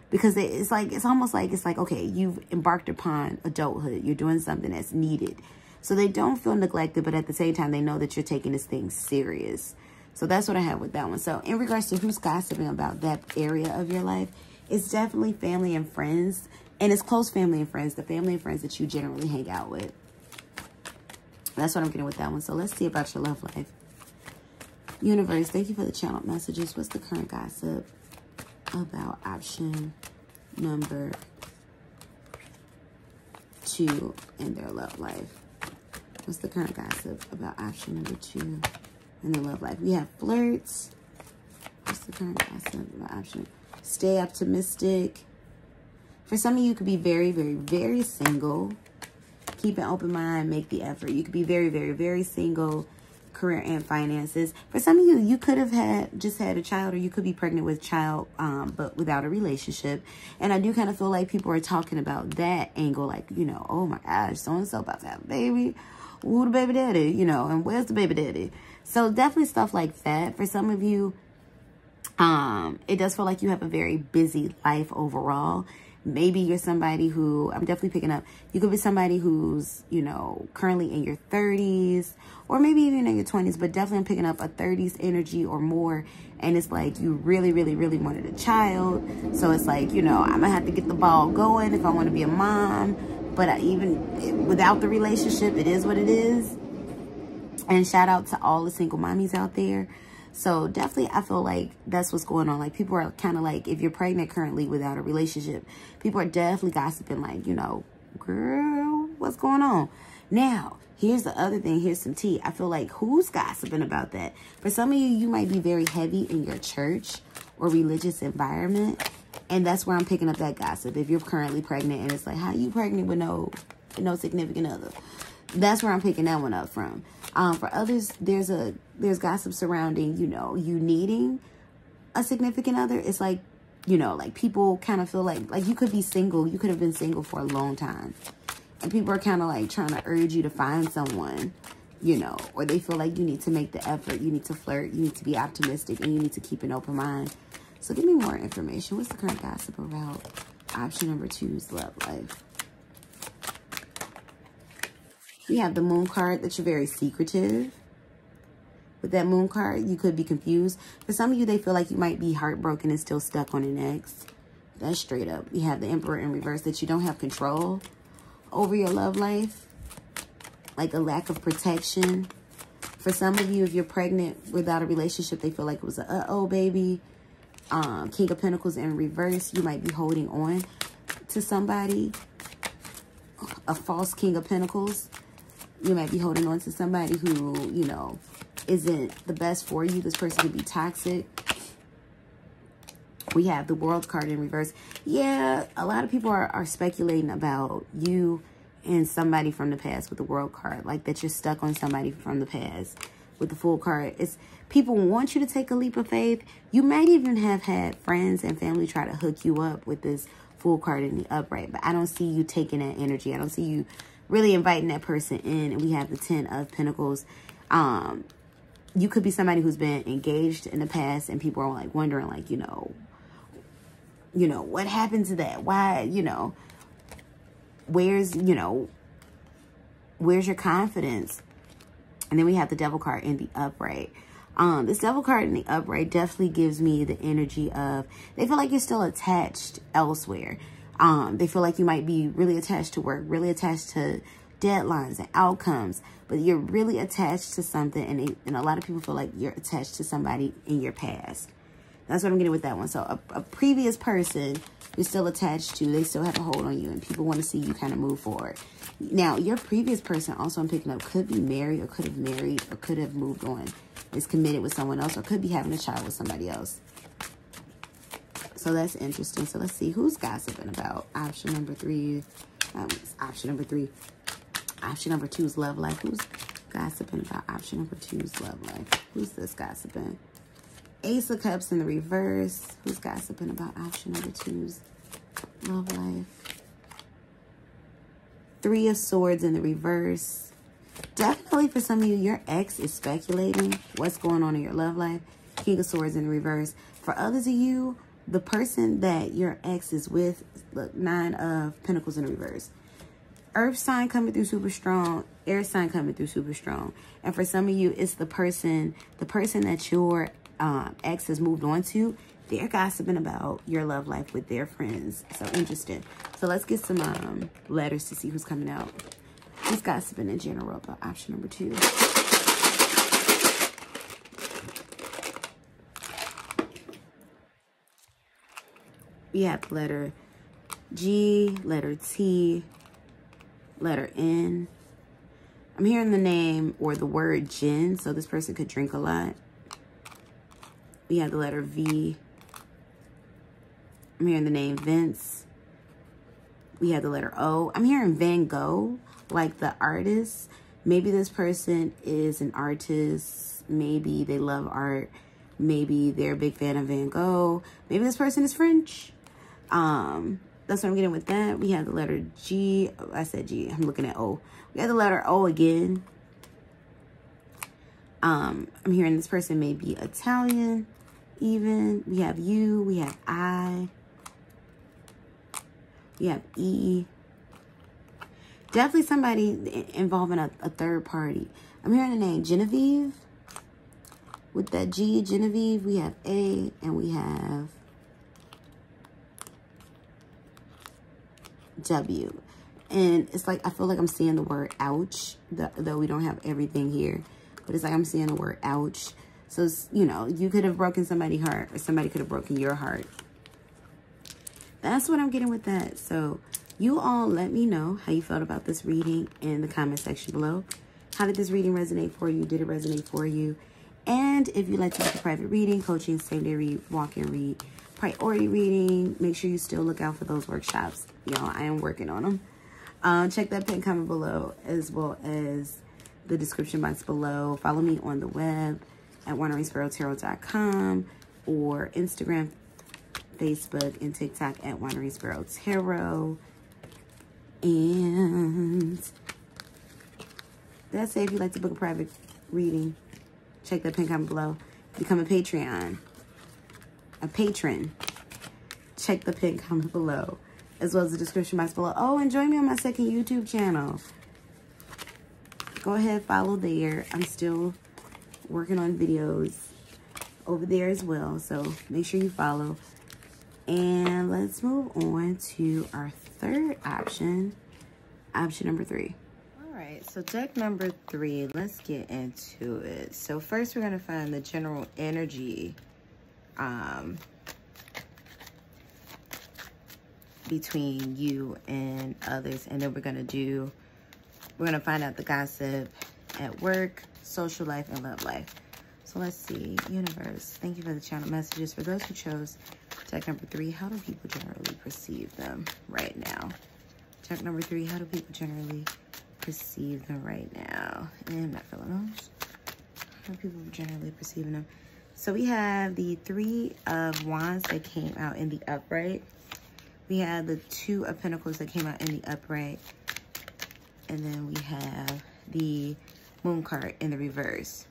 because it's almost like, okay, you've embarked upon adulthood. You're doing something that's needed. So they don't feel neglected, but at the same time, they know that you're taking this thing serious. So that's what I have with that one. So in regards to who's gossiping about that area of your life, it's definitely family and friends. And it's close family and friends, the family and friends that you generally hang out with. That's what I'm getting with that one. So let's see about your love life. Universe, thank you for the channeled messages. What's the current gossip about option number 2 in their love life? What's the current gossip about option number 2 in their love life? We have flirts. What's the current gossip about option? Stay optimistic. For some of you, it could be very, very, very single. Keep an open mind, make the effort. You could be very, very, very single, career and finances. For some of you, you could have just had a child, or you could be pregnant with a child, but without a relationship. And I do kind of feel like people are talking about that angle, like, you know, oh my gosh, so-and-so about to have a baby. Ooh, the baby daddy, you know, and where's the baby daddy? So definitely stuff like that. For some of you, it does feel like you have a very busy life overall. Maybe you're somebody who, I'm definitely picking up, you could be somebody who's, you know, currently in your 30s, or maybe even in your 20s, but definitely I'm picking up a 30s energy or more. And it's like you really, really, really wanted a child. So it's like, you know, I'm going to have to get the ball going if I want to be a mom. But even without the relationship, it is what it is. And shout out to all the single mommies out there. So definitely, I feel like that's what's going on. Like, people are kind of like, if you're pregnant currently without a relationship, people are definitely gossiping like, you know, girl, what's going on? Now, here's the other thing. Here's some tea. I feel like who's gossiping about that? For some of you, you might be very heavy in your church or religious environment. And that's where I'm picking up that gossip. If you're currently pregnant and it's like, how you pregnant with no significant other? That's where I'm picking that one up from. For others, there's gossip surrounding, you know, you needing a significant other. It's like, you know, like people kind of feel like you could be single. You could have been single for a long time. And people are kind of like trying to urge you to find someone, you know, or they feel like you need to make the effort. You need to flirt. You need to be optimistic, and you need to keep an open mind. So give me more information. What's the current gossip about option number 2's love life? We have the moon card, that you're very secretive. With that moon card, you could be confused. For some of you, they feel like you might be heartbroken and still stuck on an ex. That's straight up. You have the Emperor in reverse, that you don't have control over your love life. Like a lack of protection. For some of you, if you're pregnant without a relationship, they feel like it was a uh-oh baby. King of Pentacles in reverse, you might be holding on to somebody. A false King of Pentacles. You might be holding on to somebody who, you know, isn't the best for you. This person could be toxic. We have the World card in reverse. Yeah, a lot of people are speculating about you and somebody from the past with the World card. Like that you're stuck on somebody from the past. With the Fool card, it's people want you to take a leap of faith. You might even have had friends and family try to hook you up with this Fool card in the upright. But I don't see you taking that energy. I don't see you really inviting that person in. And we have the 10 of Pentacles. You could be somebody who's been engaged in the past, and people are like wondering, like, you know, what happened to that? Why, you know, where's your confidence? And then we have the Devil card in the upright. This Devil card in the upright definitely gives me the energy of, they feel like you're still attached elsewhere. They feel like you might be really attached to work, really attached to deadlines and outcomes, but you're really attached to something, and a lot of people feel like you're attached to somebody in your past. That's what I'm getting with that one. So a previous person you're still attached to, they still have a hold on you, and people want to see you kind of move forward. Now, your previous person also I'm picking up could be married, or could have married, or could have moved on, is committed with someone else, or could be having a child with somebody else. So that's interesting. So let's see who's gossiping about option number 3. Option number 3. Option number 2's love life. Who's gossiping about option number 2's love life? Who's this gossiping? Ace of Cups in the reverse. Who's gossiping about option number 2's love life? 3 of Swords in the reverse. definitely for some of you, your ex is speculating what's going on in your love life. King of Swords in reverse. For others of you, the person that your ex is with, look, 9 of Pentacles in reverse. Earth sign coming through super strong. Air sign coming through super strong. And for some of you, it's the person that your ex has moved on to. They're gossiping about your love life with their friends. So interesting. So let's get some letters to see who's coming out. Who's gossiping in general about option number 2? We have letter G, letter T, letter N. I'm hearing the name or the word gin, so this person could drink a lot. We have the letter V. I'm hearing the name Vince. We have the letter O. I'm hearing Van Gogh, like the artist. Maybe this person is an artist. Maybe they love art. Maybe they're a big fan of Van Gogh. Maybe this person is French. That's what I'm getting with that. We have the letter G. Oh, I said G. I'm looking at O. We have the letter O again. I'm hearing this person may be Italian even. We have U. We have I. We have E. Definitely somebody involving a third party. I'm hearing the name Genevieve. With that G, Genevieve, we have A and we have W. And it's like, I feel like I'm seeing the word ouch, though we don't have everything here. But it's like I'm seeing the word ouch. So, you know, you could have broken somebody's heart or somebody could have broken your heart. That's what I'm getting with that. So you all let me know how you felt about this reading in the comment section below. How did this reading resonate for you? Did it resonate for you? And if you'd like to book a private reading, coaching, same-day read, walk-in read, priority reading, make sure you still look out for those workshops. Y'all, I am working on them. Check that pinned comment below as well as the description box below. Follow me on the web at wanderingsparrowtarot.com or Instagram, Facebook, and TikTok at wanderingsparrowtarot. And that's it. If you'd like to book a private reading, check that pin comment below. Become a patron. Check the pin comment below, as well as the description box below. Oh, and join me on my second YouTube channel. Go ahead, follow there. I'm still working on videos over there as well, so make sure you follow. And let's move on to our third option, option number 3. All right, so deck number 3, let's get into it. So first we're going to find the general energy between you and others, and then we're going to find out the gossip at work, social life, and love life. So let's see. Universe, thank you for the channel messages. For those who chose deck number 3, how do people generally perceive them right now? Deck number 3, how do people generally perceive them right now? And I'm not feeling those. How do people generally perceiving them? So we have the 3 of Wands that came out in the upright. We have the 2 of Pentacles that came out in the upright. And then we have the Moon card in the reverse.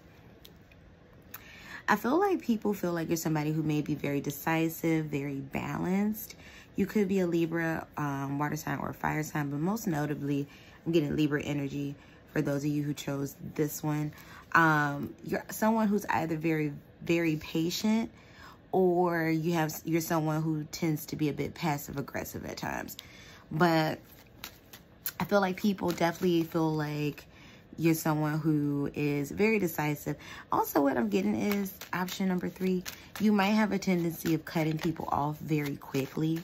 I feel like people feel like you're somebody who may be very decisive, very balanced. You could be a Libra, water sign, or a fire sign, but most notably, I'm getting Libra energy for those of you who chose this one. You're someone who's either very, very patient, or you're someone who tends to be a bit passive aggressive at times. But I feel like people definitely feel like you're someone who is very decisive. Also, what I'm getting is option number 3. You might have a tendency of cutting people off very quickly.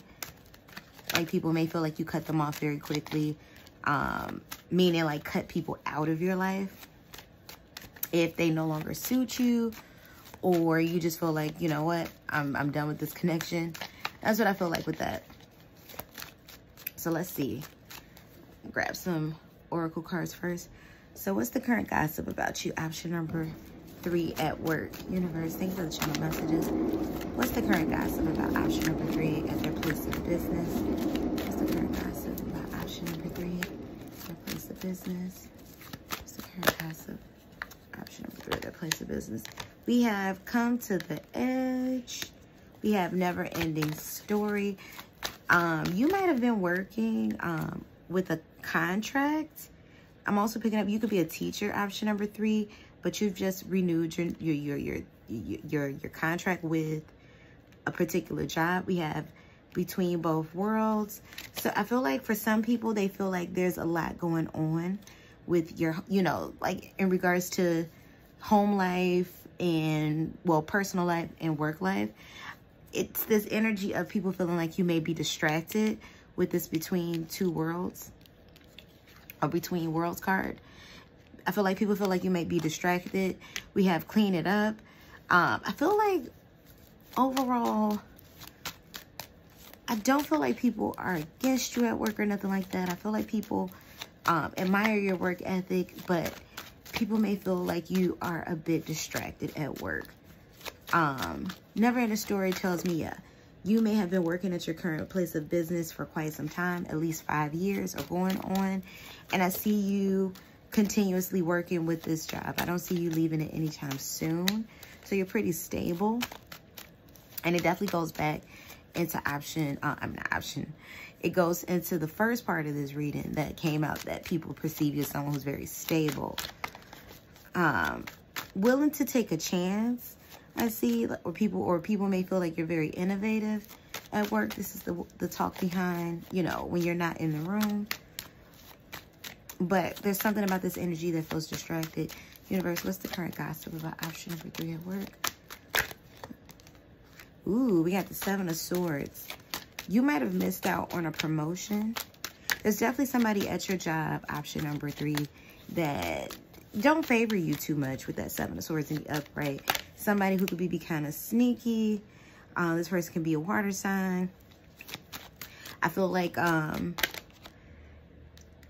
Like, people may feel like you cut them off very quickly. Meaning, like, cut people out of your life if they no longer suit you, or you just feel like, you know what, I'm done with this connection. That's what I feel like with that. So let's see. Grab some oracle cards first. So what's the current gossip about you? Option number 3 at work. Universe, thank you for the channel messages. What's the current gossip about option number 3 at their place of business? What's the current gossip about option number 3 at their place of business? What's the current place of business. We have come to the edge. We have never-ending story. You might have been working with a contract. I'm also picking up, you could be a teacher, option number 3, but you've just renewed your contract with a particular job. We have between both worlds. So I feel like for some people, they feel like there's a lot going on with your, you know, like in regards to home life and, well, personal life and work life. It's this energy of people feeling like you may be distracted with this between two worlds or between worlds card. I feel like people feel like you may be distracted. We have clean it up. I feel like overall, I don't feel like people are against you at work or nothing like that. I feel like people admire your work ethic, but people may feel like you are a bit distracted at work. Never Ending Story tells me, yeah, you may have been working at your current place of business for quite some time, at least 5 years or going on. And I see you continuously working with this job. I don't see you leaving it anytime soon. So you're pretty stable. And it definitely goes back into it goes into the first part of this reading that came out, that people perceive you as someone who's very stable. Willing to take a chance, I see, or people may feel like you're very innovative at work. This is the talk behind, you know, when you're not in the room. But there's something about this energy that feels distracted. Universe, what's the current gossip about option number 3 at work? Ooh, we got the 7 of Swords. You might have missed out on a promotion. There's definitely somebody at your job, option number 3, that don't favor you too much with that 7 of Swords in the upright. Somebody who could be kind of sneaky. This person can be a water sign. I feel like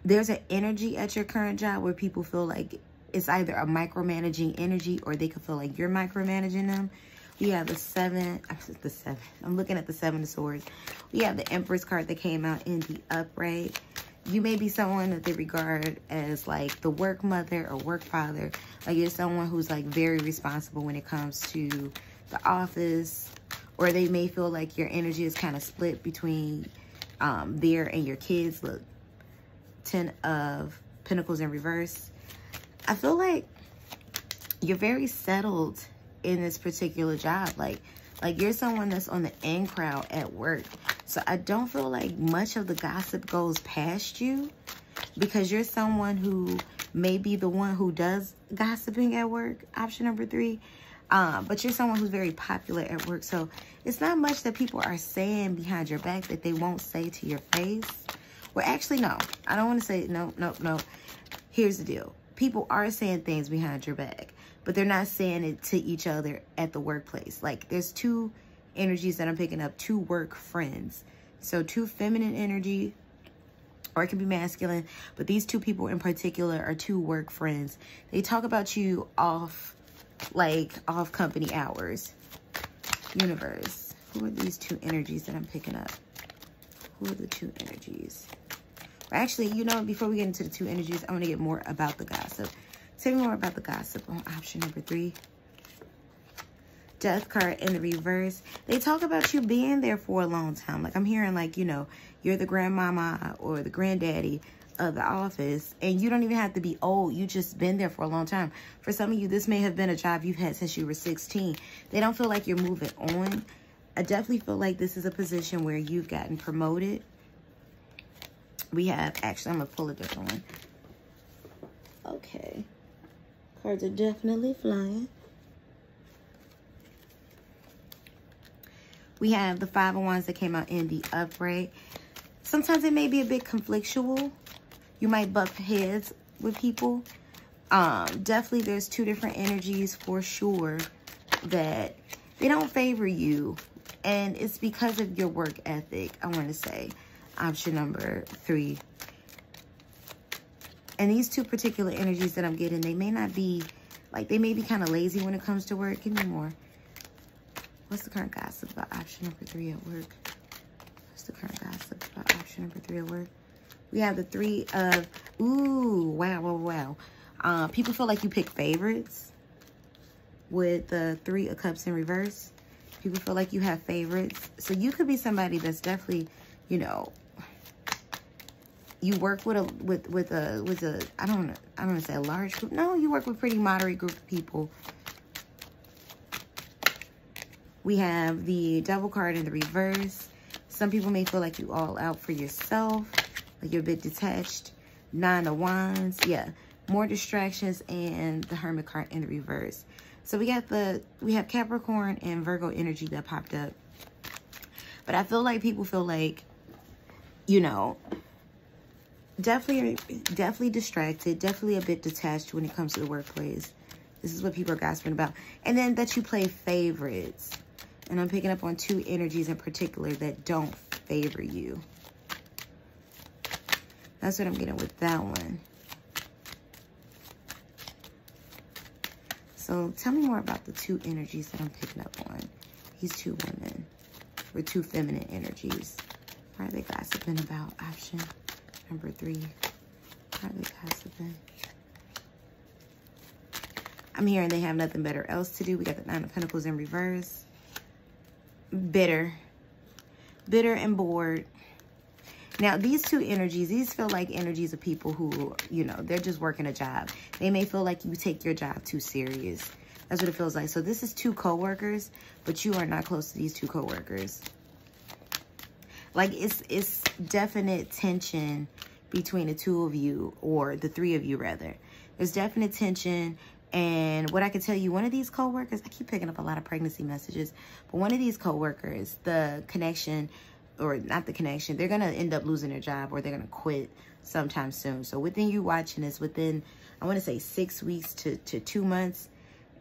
there's an energy at your current job where people feel like it's either a micromanaging energy or they could feel like you're micromanaging them. We have the 7. I'm looking at the 7 of Swords. We have the Empress card that came out in the upright. You may be someone that they regard as like the work mother or work father. Like you're someone who's like very responsible when it comes to the office. Or they may feel like your energy is kind of split between there and your kids. Look, 10 of Pentacles in reverse. I feel like you're very settled in this particular job. Like you're someone that's on the in crowd at work. So I don't feel like much of the gossip goes past you, because you're someone who may be the one who does gossiping at work, option number 3. But you're someone who's very popular at work. So it's not much that people are saying behind your back that they won't say to your face. Well, actually, no. I don't want to say no. Here's the deal. People are saying things behind your back, but they're not saying it to each other at the workplace. Like there's 2 energies that I'm picking up, 2 work friends. So 2 feminine energy, or it can be masculine, but these 2 people in particular are 2 work friends. They talk about you off company hours. Universe, who are these 2 energies that I'm picking up? Who are the 2 energies? Actually, you know, before we get into the 2 energies, I want to get more about the gossip. Tell me more about the gossip on option number 3. Death card in the reverse. They talk about you being there for a long time. Like I'm hearing like, you know, you're the grandmama or the granddaddy of the office, and you don't even have to be old. You just been there for a long time. For some of you, this may have been a job you've had since you were 16. They don't feel like you're moving on. I definitely feel like this is a position where you've gotten promoted. We have, actually, I'm going to pull a different one. Okay. Cards are definitely flying. We have the 5 of Wands that came out in the upright. Sometimes it may be a bit conflictual. You might butt heads with people. Definitely there's 2 different energies for sure that they don't favor you. And it's because of your work ethic, I want to say. Option number 3. And these 2 particular energies that I'm getting, they may not be, like, they may be kind of lazy when it comes to work. Give me more. What's the current gossip about option number 3 at work? What's the current gossip about option number 3 at work? We have the 3 of, ooh, wow. People feel like you pick favorites. with the 3 of Cups in reverse. People feel like you have favorites. So you could be somebody that's definitely, you know, you work with a I don't want to say a large group. No, you work with a pretty moderate group of people. We have the Devil card in the reverse. Some people may feel like you all out for yourself, like you're a bit detached. 9 of Wands, yeah, more distractions, and the Hermit card in the reverse. So we have Capricorn and Virgo energy that popped up. But I feel like people feel like, you know, definitely distracted, definitely a bit detached when it comes to the workplace. This is what people are gossiping about. And then that you play favorites. And I'm picking up on 2 energies in particular that don't favor you. That's what I'm getting with that one. So tell me more about the 2 energies that I'm picking up on. These 2 women, or 2 feminine energies. What are they gossiping about? Option number 3. What are they gossiping? I'm hearing they have nothing better else to do. We got the 9 of Pentacles in reverse. Bitter and bored. Now, these 2 energies, these feel like energies of people who, you know, they're just working a job. They may feel like you take your job too serious. That's what it feels like. So this is 2 co-workers, but you are not close to these 2 co-workers. Like, it's definite tension between the 2 of you, or the 3 of you, rather. There's definite tension. And what I can tell you, one of these co-workers, I keep picking up a lot of pregnancy messages, but one of these co-workers, the connection, or not the connection, they're going to end up losing their job, or they're going to quit sometime soon. So within you watching this, within, I want to say 6 weeks to 2 months,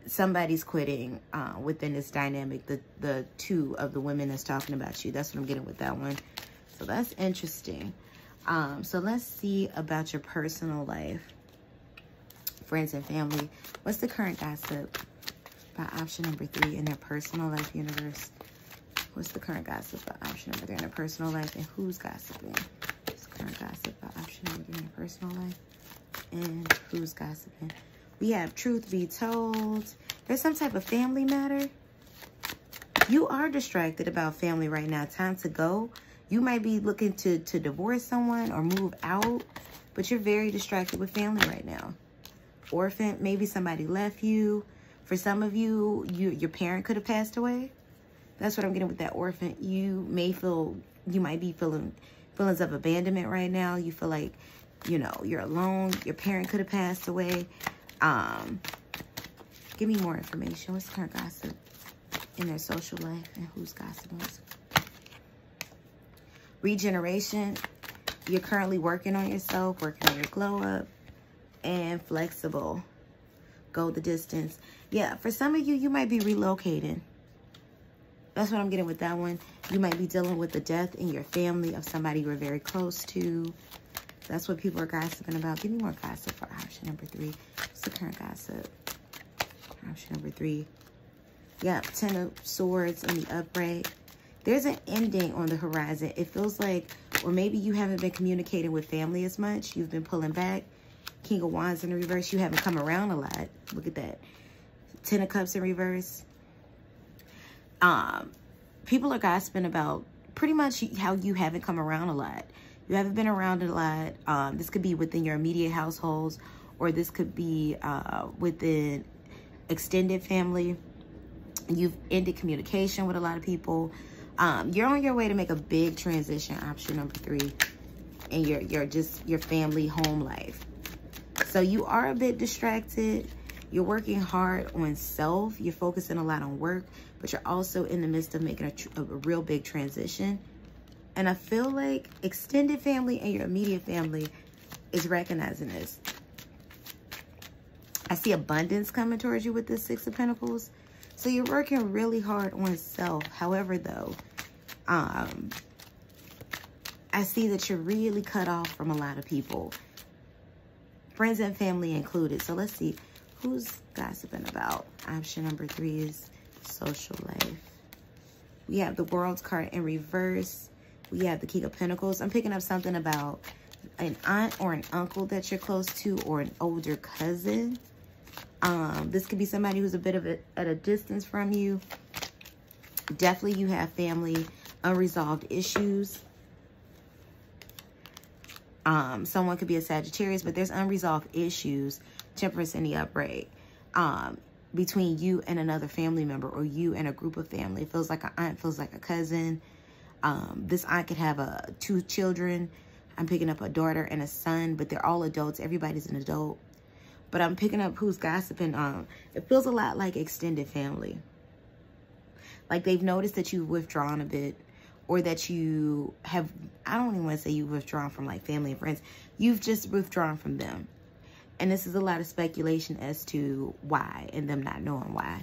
somebody's quitting within this dynamic, the 2 of the women that's talking about you. That's what I'm getting with that one. So that's interesting. So let's see about your personal life. Friends and family. What's the current gossip by option number 3 in their personal life universe? What's the current gossip by option number 3 in their personal life, and who's gossiping? What's the current gossip by option number 3 in their personal life, and who's gossiping? We have truth be told. There's some type of family matter. You are distracted about family right now. Time to go. You might be looking to divorce someone or move out, but you're very distracted with family right now. Orphan, maybe somebody left you. For some of you, your parent could have passed away. That's what I'm getting with that orphan. You might be feeling feelings of abandonment right now. You feel like, you know, you're alone. Your parent could have passed away. Give me more information. What's the current gossip in their social life, and who's gossiping? Regeneration. You're currently working on yourself, working on your glow up, and flexible. Go the distance. Yeah, for some of you, you might be relocating. That's what I'm getting with that one. You might be dealing with the death in your family of somebody you were very close to. That's what people are gossiping about. Give me more gossip for option number 3. What's the current gossip? Option number 3. Yeah, 10 of Swords in the upright. There's an ending on the horizon. It feels like, or maybe you haven't been communicating with family as much. You've been pulling back. King of Wands in the reverse. You haven't come around a lot. Look at that. 10 of Cups in reverse. People are gossiping about pretty much how you haven't come around a lot. You haven't been around a lot. This could be within your immediate households, or this could be within extended family. You've ended communication with a lot of people. You're on your way to make a big transition, option number 3, in your family home life. So you are a bit distracted. You're working hard on self. You're focusing a lot on work, but you're also in the midst of making a real big transition. And I feel like extended family and your immediate family is recognizing this. I see abundance coming towards you with this 6 of Pentacles. So you're working really hard on self. However, though, I see that you're really cut off from a lot of people. Friends and family included. So let's see. Who's gossiping about? Option number 3 is social life. We have the World's card in reverse. We have the King of Pentacles. I'm picking up something about an aunt or an uncle that you're close to, or an older cousin. This could be somebody who's a bit of at a distance from you. Definitely you have family unresolved issues. Someone could be a Sagittarius, but there's unresolved issues, Temperance in the upright, between you and another family member, or you and a group of family. It feels like an aunt, feels like a cousin. This aunt could have 2 children. I'm picking up a daughter and a son, but they're all adults. Everybody's an adult. But I'm picking up who's gossiping. It feels a lot like extended family. Like they've noticed that you've withdrawn a bit, or that you have, I don't even want to say you've withdrawn from like family and friends. You've just withdrawn from them. And this is a lot of speculation as to why, and them not knowing why.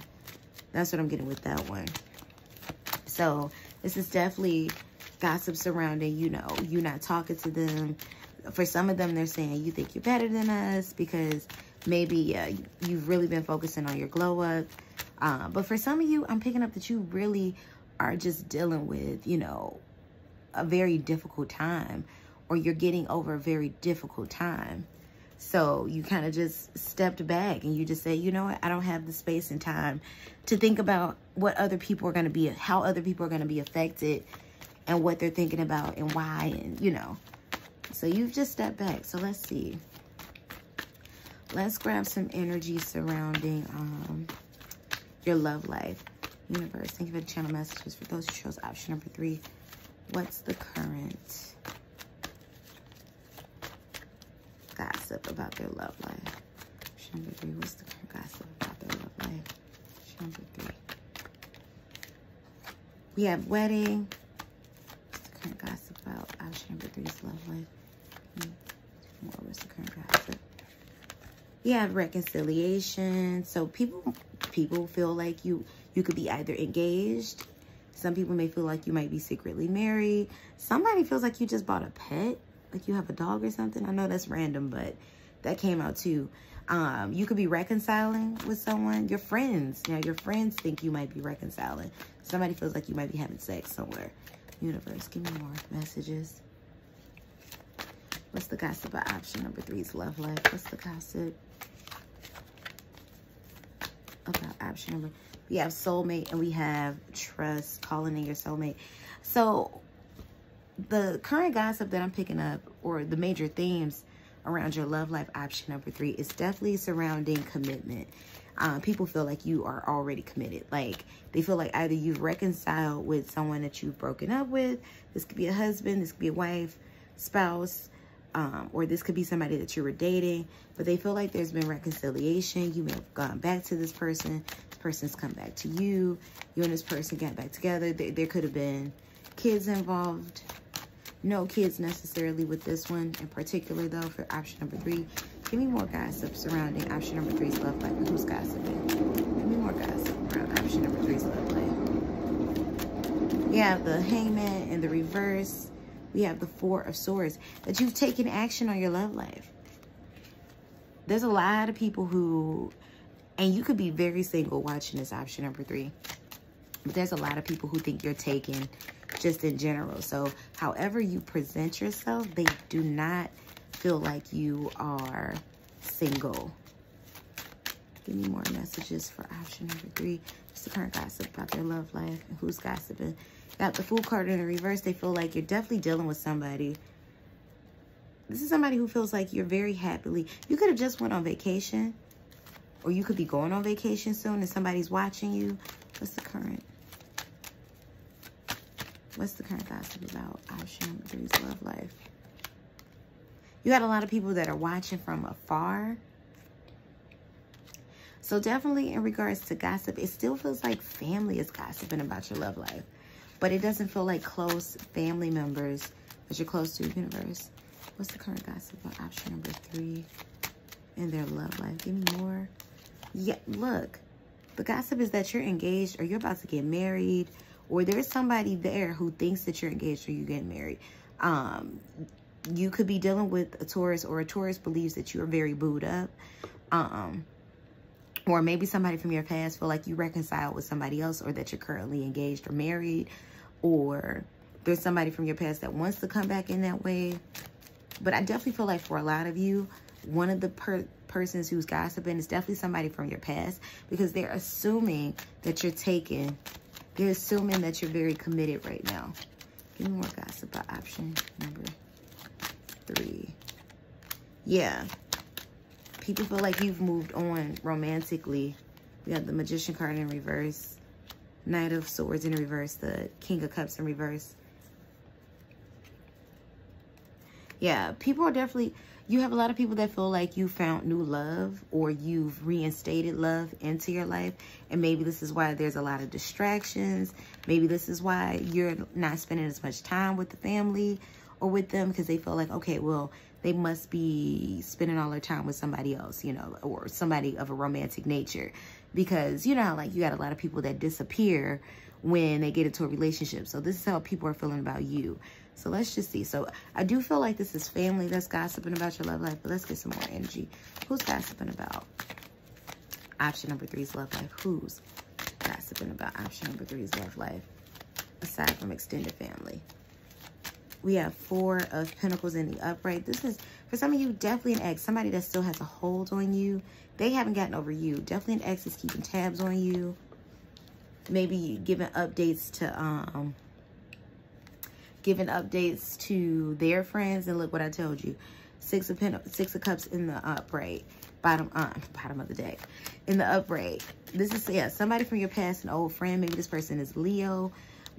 That's what I'm getting with that one. So this is definitely gossip surrounding, you know, you not talking to them. For some of them, they're saying you think you're better than us because maybe you've really been focusing on your glow up. But for some of you, I'm picking up that you really are just dealing with, you know, a very difficult time, or you're getting over a very difficult time. So you kind of just stepped back and you just say, you know what, I don't have the space and time to think about what other people are going to be, how other people are going to be affected and what they're thinking about and why, and, you know. So you've just stepped back. So let's see. Let's grab some energy surrounding your love life. Universe, thank you for the channel messages. For those who chose option number 3, what's the current gossip about their love life? Option number 3, what's the current gossip about their love life? Option number 3. We have wedding. What's the current gossip about option number 3's love life? What's the current gossip? We have reconciliation. So people feel like you could be either engaged. Some people may feel like you might be secretly married. Somebody feels like you just bought a pet, like you have a dog or something. I know that's random, but that came out too. You could be reconciling with someone. Your friends, now your friends think you might be reconciling. Somebody feels like you might be having sex somewhere. Universe, give me more messages. What's the gossip about option number 3's love life? What's the gossip about option number? We have soulmate and we have trust, calling in your soulmate. So the current gossip that I'm picking up, or the major themes around your love life option number 3, is definitely surrounding commitment. People feel like you are already committed. Like they feel like either you've reconciled with someone that you've broken up with. This could be a husband, this could be a wife, spouse, or this could be somebody that you were dating, but they feel like there's been reconciliation. You may have gone back to this person. This person's come back to you. You and this person got back together. There could have been kids involved. No kids necessarily with this one in particular, though, for option number 3. Give me more gossip surrounding option number 3's love life. Who's gossiping? Give me more gossip around option number 3's love life. We have the Hangman in the reverse. We have the 4 of Swords, that you've taken action on your love life. There's a lot of people who, and you could be very single watching this option number 3, but there's a lot of people who think you're taken just in general. So however you present yourself, they do not feel like you are single. Give me more messages for option number 3. What's the current gossip about their love life and who's gossiping? Got the Fool card in the reverse. They feel like you're definitely dealing with somebody. This is somebody who feels like you're very happily. You could have just went on vacation, or you could be going on vacation soon and somebody's watching you. What's the current? What's the current gossip about option number 3's love life? You got a lot of people that are watching from afar. So definitely in regards to gossip, it still feels like family is gossiping about your love life. But it doesn't feel like close family members that you're close to. Universe, what's the current gossip about option number 3 in their love life? Give me more. Yeah, look. The gossip is that you're engaged, or you're about to get married, or there's somebody there who thinks that you're engaged or you're getting married. You could be dealing with a Taurus, or a Taurus believes that you're very booed up. Or maybe somebody from your past feel like you reconciled with somebody else, or that you're currently engaged or married, or there's somebody from your past that wants to come back in that way. But I definitely feel like for a lot of you, one of the persons who's gossiping is definitely somebody from your past, because they're assuming that you're taken. They're assuming that you're very committed right now. Give me more gossip about option number 3. Yeah. People feel like you've moved on romantically. We got the Magician card in reverse. Knight of Swords in reverse. The King of Cups in reverse. Yeah, people are definitely... You have a lot of people that feel like you found new love, or you've reinstated love into your life. And maybe this is why there's a lot of distractions. Maybe this is why you're not spending as much time with the family or with them, because they feel like, okay, well, they must be spending all their time with somebody else, you know, or somebody of a romantic nature. Because, you know, how, like, you got a lot of people that disappear when they get into a relationship. So this is how people are feeling about you. So let's just see. So I do feel like this is family that's gossiping about your love life. But let's get some more energy. Who's gossiping about option number 3's love life? Who's gossiping about option number 3's love life, aside from extended family? We have 4 of Pentacles in the upright. This is, for some of you, definitely an ex. Somebody that still has a hold on you. They haven't gotten over you. Definitely an ex is keeping tabs on you. Maybe giving updates to their friends. And look what I told you. 6 of Cups in the upright. Bottom of the deck. In the upright. This is, yeah, somebody from your past, an old friend. Maybe this person is Leo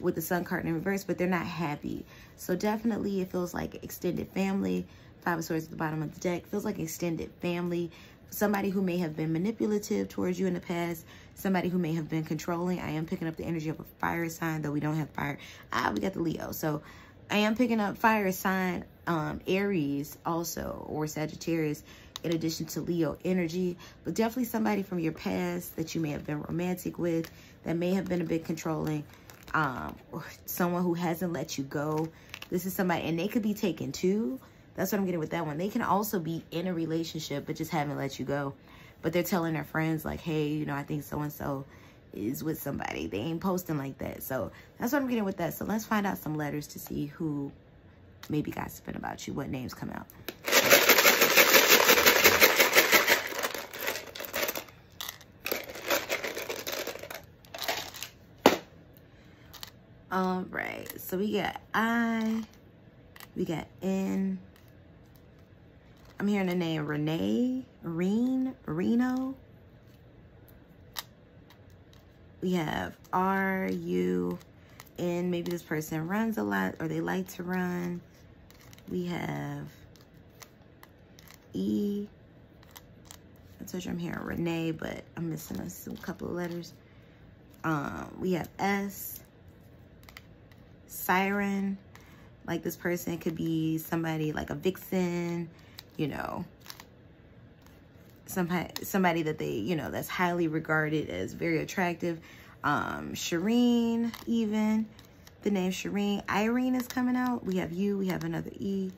with the Sun card in reverse, but they're not happy. So definitely it feels like extended family. 5 of Swords at the bottom of the deck. Feels like extended family. Somebody who may have been manipulative towards you in the past. Somebody who may have been controlling. I am picking up the energy of a fire sign, though we don't have fire. We got the Leo. So I am picking up fire sign, Aries also, or Sagittarius, in addition to Leo energy. But definitely somebody from your past that you may have been romantic with, that may have been a bit controlling, or someone who hasn't let you go. This is somebody, and they could be taken too. That's what I'm getting with that one. They can also be in a relationship, but just haven't let you go. But they're telling their friends like, hey, you know, I think so-and-so is with somebody. They ain't posting like that. So that's what I'm getting with that. So let's find out some letters to see who may be gossiping about you. What names come out. All right. So we got I. We got N. I'm hearing the name Renee, Reno. We have R, U, N. Maybe this person runs a lot, or they like to run. We have E. I told you I'm hearing Renee, but I'm missing a couple of letters. We have S. Siren. Like this person could be somebody like a vixen, you know, somebody that they, you know, that's highly regarded as very attractive. Shireen, even the name Shireen. Irene is coming out. We have U, we have another E.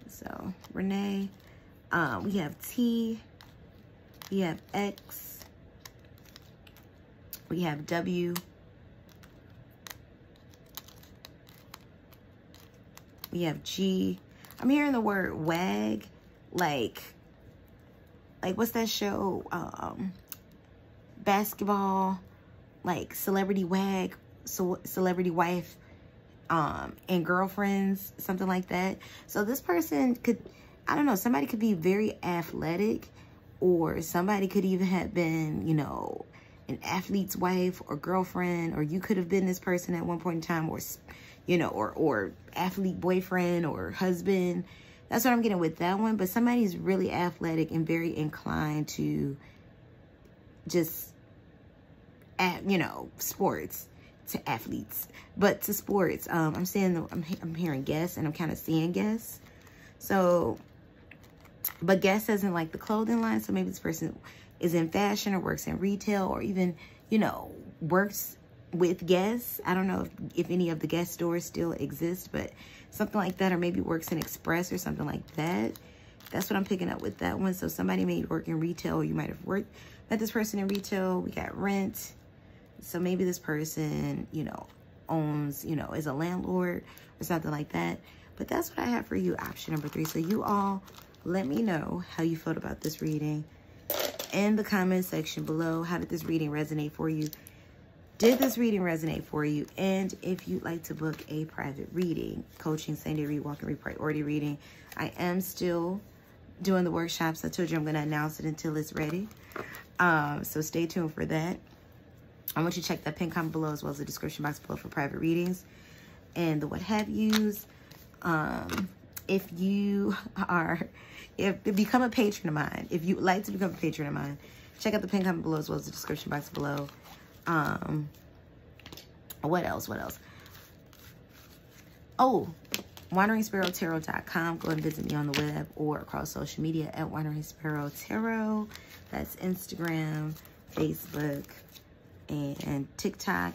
So Renee. We have T. We have X. We have W. We have G. I'm hearing the word wag, like what's that show? Basketball, like Celebrity Wag, so Celebrity Wife, and Girlfriends, something like that. So this person could, I don't know, somebody could be very athletic, or somebody could even have been, you know, an athlete's wife or girlfriend, or you could have been this person at one point in time, or, you know, or athlete boyfriend or husband. That's what I'm getting with that one. But somebody's really athletic and very inclined to just, you know, sports, to athletes, but to sports. I'm saying, I'm hearing guess, and I'm kind of seeing guess. So, but guess isn't like the clothing line. So maybe this person is in fashion or works in retail, or even, you know, works with Guess. I don't know if any of the Guess stores still exist, but something like that, or maybe works in Express or something like that. That's what I'm picking up with that one. So somebody may work in retail, or you might have met this person in retail. We got rent. So maybe this person, you know, owns, you know, is a landlord or something like that. But that's what I have for you, option number 3. So you all let me know how you felt about this reading in the comment section below. How did this reading resonate for you? Did this reading resonate for you? And if you'd like to book a private reading, coaching, same-day read, walk and read, priority reading, I am still doing the workshops. I told you I'm going to announce it until it's ready. So stay tuned for that. I want you to check that pin comment below as well as the description box below for private readings and the what have yous. If you become a patron of mine, if you'd like to become a patron of mine, check out the pin comment below as well as the description box below. What else? Oh, wanderingsparrowtarot.com. Go and visit me on the web or across social media at wanderingsparrowtarot. That's Instagram, Facebook, and TikTok.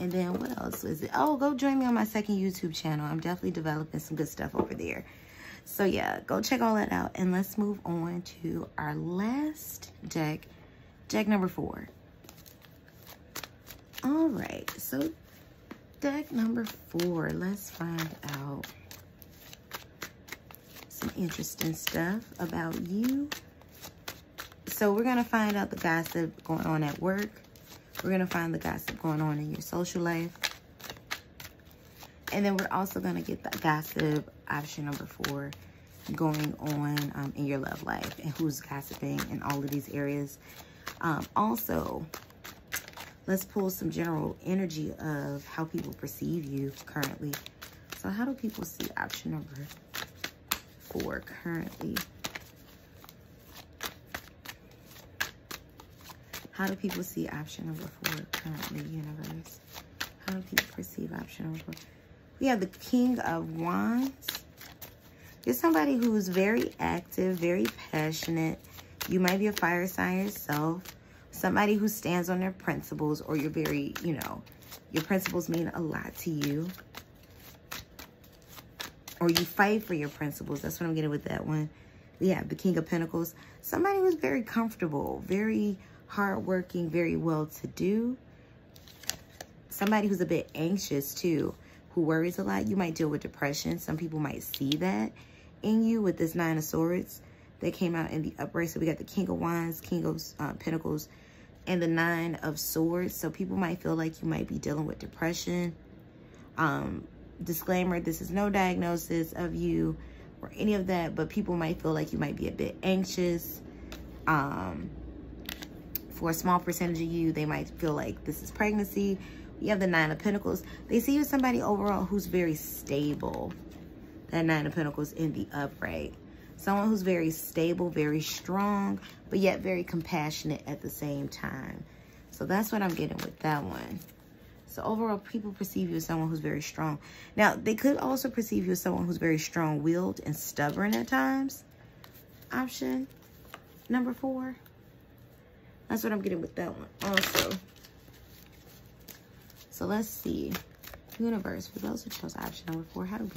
And then what else is it? Oh, go join me on my second YouTube channel. I'm definitely developing some good stuff over there. So yeah, go check all that out. And let's move on to our last deck, deck number 4. All right, so deck number 4, let's find out some interesting stuff about you. So we're going to find out the gossip going on at work. We're going to find the gossip going on in your social life. And then we're also going to get the gossip, option number 4, going on in your love life and who's gossiping in all of these areas. Also, let's pull some general energy of how people perceive you currently. So how do people see option number 4 currently? How do people see option number 4 currently, universe? How do people perceive option number 4? We have the King of Wands. You're somebody who's very active, very passionate. You might be a fire sign yourself. Somebody who stands on their principles, or you're very, you know, your principles mean a lot to you. Or you fight for your principles. That's what I'm getting with that one. We have the King of Pentacles. Somebody who's very comfortable, very hardworking, very well-to-do. Somebody who's a bit anxious too, who worries a lot. You might deal with depression. Some people might see that in you with this 9 of Swords that came out in the upright. So we got the King of Wands, King of Pentacles, and the 9 of Swords. So people might feel like you might be dealing with depression. Disclaimer, this is no diagnosis of you or any of that, but people might feel like you might be a bit anxious. For a small percentage of you, they might feel like this is pregnancy. You have the 9 of Pentacles. They see you as somebody overall who's very stable. That 9 of Pentacles in the upright. Someone who's very stable, very strong, but yet very compassionate at the same time. So that's what I'm getting with that one. So overall, people perceive you as someone who's very strong. Now, they could also perceive you as someone who's very strong-willed and stubborn at times. Option number 4. That's what I'm getting with that one also. So let's see. Universe, for those who chose option number 4, how do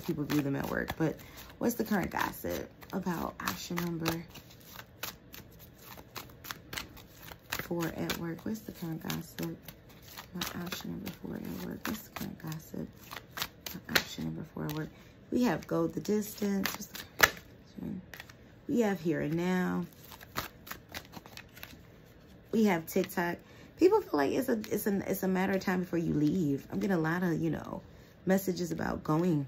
people view them at work? But what's the current gossip about option number 4 at work? What's the current gossip about option number 4 at work? What's the current gossip about option number 4 at work? We have Go the Distance. What's the current option? We have Here and Now. We have TikTok. People feel like it's a matter of time before you leave. I'm getting a lot of, you know, messages about going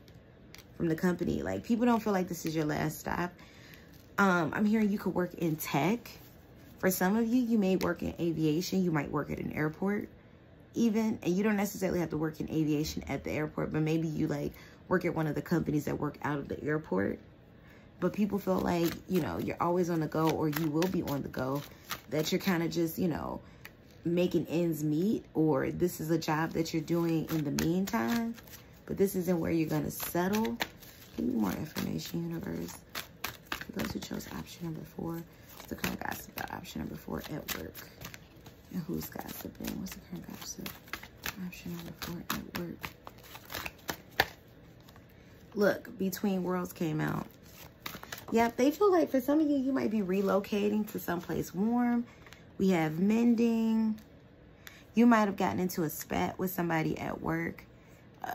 from the company. Like, people don't feel like this is your last stop. I'm hearing you could work in tech. For some of you, you may work in aviation. You might work at an airport even. And you don't necessarily have to work in aviation at the airport, but maybe you like work at one of the companies that work out of the airport. But people feel like, you know, you're always on the go, or you will be on the go, that you're kind of just, you know, making ends meet, or this is a job that you're doing in the meantime, but this isn't where you're going to settle. Give me more information, universe. For those who chose option number 4, what's the current gossip about option number 4 at work? And who's gossiping? What's the current gossip? Option number 4 at work. Look, Between Worlds came out. Yep, they feel like for some of you, you might be relocating to someplace warm. We have Mending. You might have gotten into a spat with somebody at work,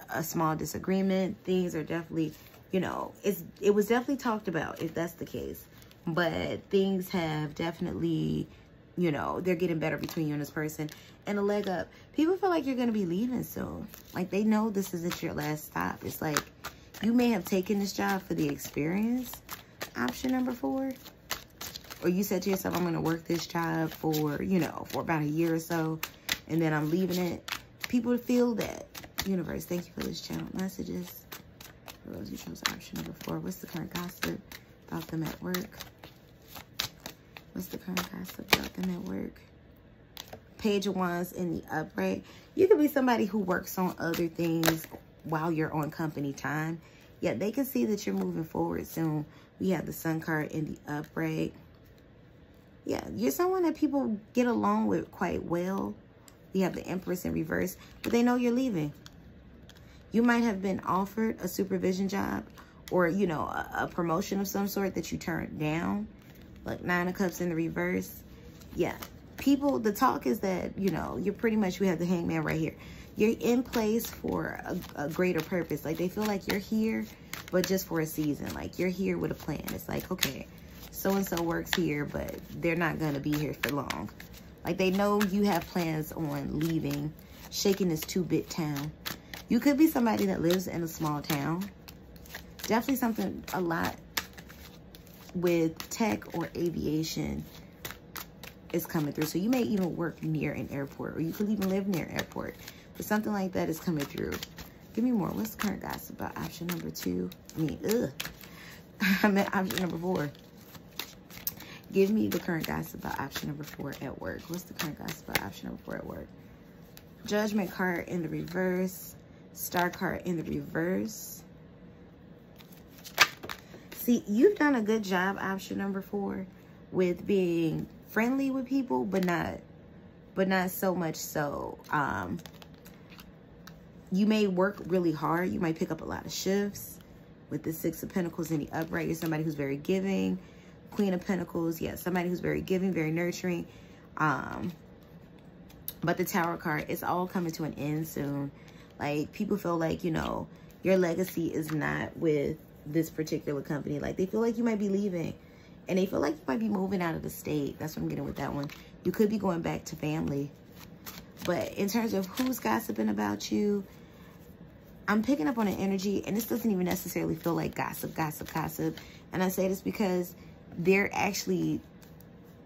a small disagreement. Things are definitely you know, it was definitely talked about if that's the case. But things have definitely, you know, they're getting better between you and this person. And a leg up. People feel like you're going to be leaving soon. Like, they know this isn't your last stop. It's like, you may have taken this job for the experience, option number 4. Or you said to yourself, I'm going to work this job for, you know, for about a year or so. And then I'm leaving it. People feel that. Universe, thank you for this channel messages. For those who chose option number 4. What's the current gossip about them at work? What's the current gossip about them at work? Page of Wands in the upright. You could be somebody who works on other things while you're on company time. Yeah, they can see that you're moving forward soon. We have the Sun card in the upright. Yeah, you're someone that people get along with quite well. We have the Empress in reverse, but they know you're leaving. You might have been offered a supervision job or, you know, a promotion of some sort that you turned down. Like 9 of Cups in the reverse. Yeah. People, the talk is that, you know, you're pretty much, we have the Hangman right here. You're in place for a greater purpose. Like, they feel like you're here, but just for a season. Like, you're here with a plan. It's like, okay, so-and-so works here, but they're not going to be here for long. Like, they know you have plans on leaving, shaking this 2-bit town. You could be somebody that lives in a small town. Definitely something, a lot with tech or aviation is coming through. So you may even work near an airport, or you could even live near an airport. But something like that is coming through. Give me more. What's the current gossip about option number 2? I mean, I meant option number 4. Give me the current gossip about option number 4 at work. What's the current gossip about option number 4 at work? Judgment card in the reverse. Star card in the reverse. See, you've done a good job, option number 4, with being friendly with people, but not so much so. You may work really hard. You might pick up a lot of shifts. With the 6 of Pentacles in the upright, you're somebody who's very giving. Queen of Pentacles, yeah, somebody who's very giving, very nurturing. But the Tower card, it's all coming to an end soon. Like, people feel like, you know, your legacy is not with this particular company. Like, they feel like you might be leaving, and they feel like you might be moving out of the state. That's what I'm getting with that one. You could be going back to family. But in terms of who's gossiping about you, I'm picking up on an energy, and this doesn't even necessarily feel like gossip. And I say this because they're actually,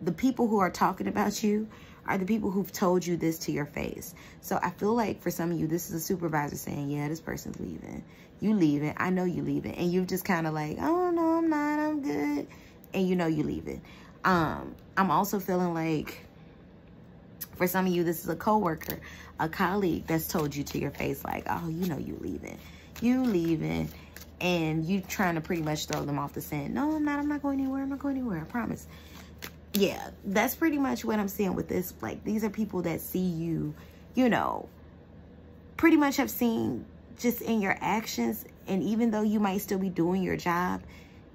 the people who are talking about you are the people who've told you this to your face. So I feel like for some of you, this is a supervisor saying, yeah, this person's leaving. You leaving. I know you leaving. And you've just kind of like, oh, no, I'm not. I'm good. And you know you leaving. I'm also feeling like for some of you, this is a coworker, a colleague that's told you to your face like, oh, you know you leaving. You leaving. And you trying to pretty much throw them off the scent. No, I'm not. I'm not going anywhere. I'm not going anywhere. I promise. Yeah, that's pretty much what I'm seeing with this. Like, these are people that see you, you know, pretty much have seen just in your actions. And even though you might still be doing your job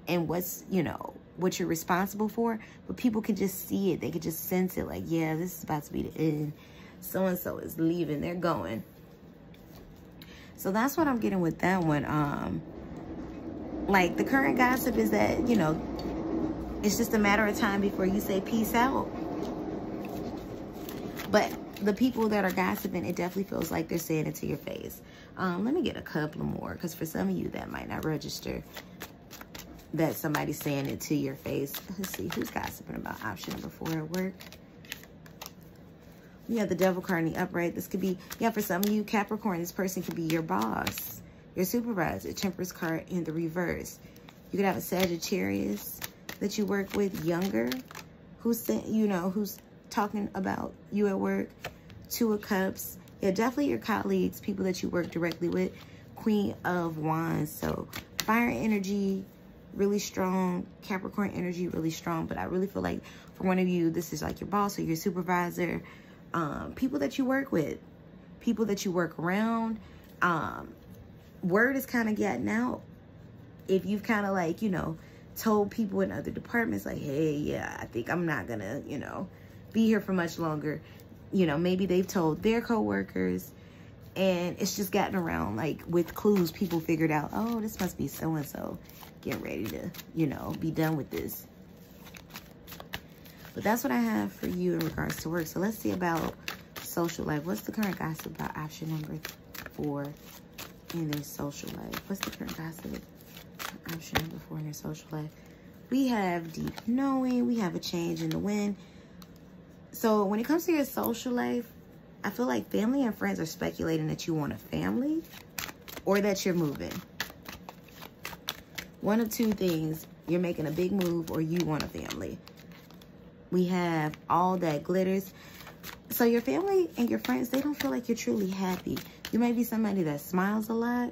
and what's, you know, what you're responsible for, but people can just see it. They can just sense it. Like, yeah, this is about to be the end. So-and-so is leaving. They're going. So that's what I'm getting with that one. Like, the current gossip is that, you know, it's just a matter of time before you say peace out. But the people that are gossiping, it definitely feels like they're saying it to your face. Let me get a couple more, because for some of you that might not register that somebody's saying it to your face. Let's see, who's gossiping about option number 4 at work? We have the Devil card in the upright. This could be, yeah, for some of you, Capricorn, this person could be your boss, your supervisor. Temperance card in the reverse. You could have a Sagittarius that you work with, younger, who's, you know, who's talking about you at work. 2 of Cups. Yeah, definitely your colleagues, people that you work directly with. Queen of Wands. So fire energy, really strong. Capricorn energy, really strong. But I really feel like for one of you, this is like your boss or your supervisor. People that you work with. People that you work around. Word is kind of getting out. If you've kind of like, you know, told people in other departments like, hey, yeah, I think I'm not gonna, you know, be here for much longer. You know, maybe they've told their coworkers, And it's just gotten around, like, with clues, people figured out, oh, this must be so-and-so getting ready to, you know, be done with this. But that's what I have for you in regards to work. So let's see about social life. What's the current gossip about option number 4 in their social life? What's the current gossip? Option number 4 in their social life. We have deep knowing. We have a change in the wind. So when it comes to your social life, I feel like family and friends are speculating that you want a family or that you're moving. One of two things. You're making a big move or you want a family. We have all that glitters. So your family and your friends, they don't feel like you're truly happy. You might be somebody that smiles a lot,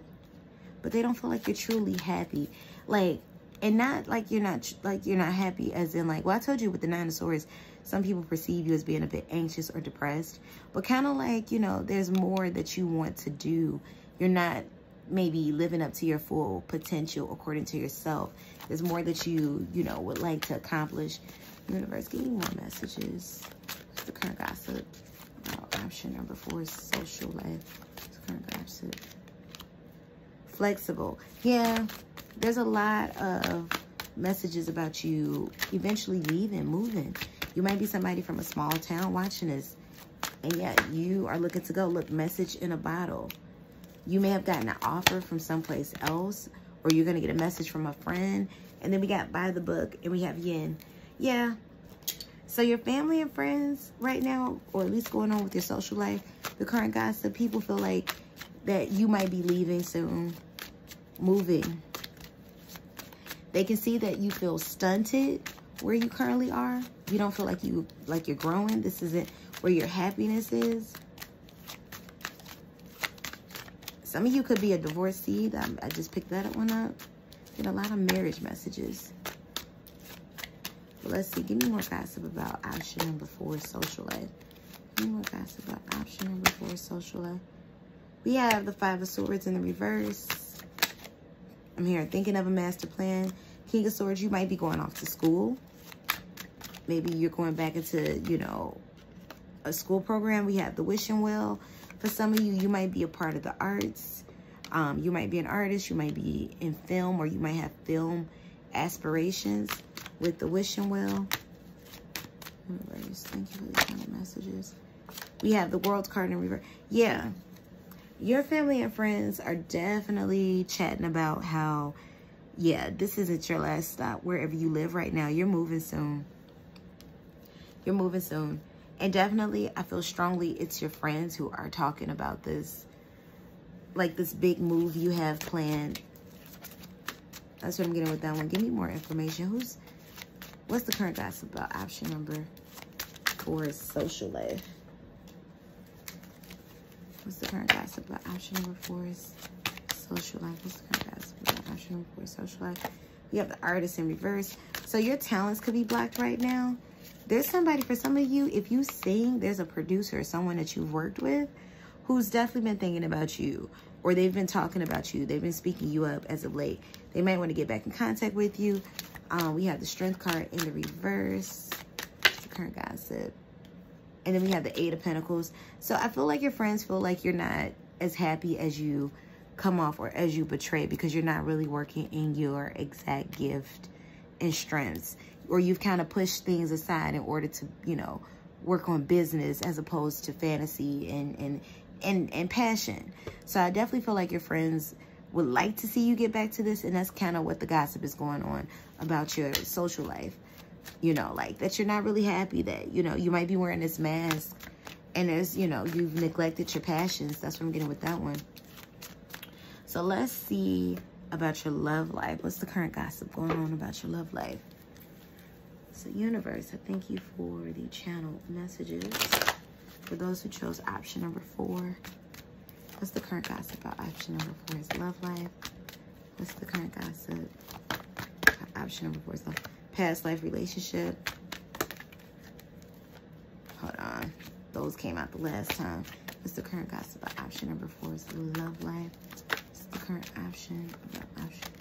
but they don't feel like you're truly happy. Like, and not like you're not happy as in like, well, I told you with the 9 of Swords, some people perceive you as being a bit anxious or depressed, but kind of like, you know, there's more that you want to do. You're not maybe living up to your full potential according to yourself. There's more that you know, would like to accomplish. Universe, give me more messages. What's the current gossip about option number 4 is social life? What's the current gossip? Flexible. Yeah, there's a lot of messages about you eventually leaving, moving. You might be somebody from a small town watching this. And yet you are looking to go. Look, message in a bottle. You may have gotten an offer from someplace else, or you're going to get a message from a friend. And then we got by the book, and we have yin. Yeah. So your family and friends right now, or at least going on with your social life, the current gossip, people feel like that you might be leaving soon, moving. They can see that you feel stunted where you currently are. You don't feel like you're growing. This isn't where your happiness is. Some of you could be a divorcee. I just picked that one up. Get a lot of marriage messages. But let's see. Give me more gossip about option number 4, social life. Give me more gossip about option number 4, social life. We have the 5 of Swords in the reverse. I'm here thinking of a master plan. King of Swords, you might be going off to school. Maybe you're going back into, you know, a school program. We have the wishing well. For some of you, you might be a part of the arts. You might be an artist. You might be in film, or you might have film aspirations with the wishing well. Thank you for these kind of messages. We have the World card in reverse. Yeah. Your family and friends are definitely chatting about how, yeah, this isn't your last stop. Wherever you live right now, you're moving soon. You're moving soon. And definitely, I feel strongly it's your friends who are talking about this, like this big move you have planned. That's what I'm getting with that one. Give me more information. What's the current gossip about option number 4 is social life? What's the current gossip about option number 4 is social life? What's the current gossip about option number 4 is social life? You have the artist in reverse. So your talents could be blocked right now. There's somebody, for some of you, if you sing, there's a producer or someone that you've worked with who's definitely been thinking about you, or they've been talking about you. They've been speaking you up as of late. They might want to get back in contact with you. We have the Strength card in the reverse. What's the current gossip? And then we have the 8 of Pentacles. So I feel like your friends feel like you're not as happy as you come off, or as you portray, because you're not really working in your exact gift and strengths. Or you've kind of pushed things aside in order to, you know, work on business as opposed to fantasy and passion. So I definitely feel like your friends would like to see you get back to this. And that's kind of what the gossip is going on about your social life. You know, like that you're not really happy, that, you know, you might be wearing this mask and there's, you know, you've neglected your passions. That's what I'm getting with that one. So let's see about your love life. What's the current gossip going on about your love life? So universe, I thank you for the channel messages. For those who chose option number 4, what's the current gossip about option number 4 is love life? What's the current gossip about option number 4 is love? Past life relationship. Hold on. Those came out the last time. What's the current gossip about option number 4 is love life? What's the current option about option?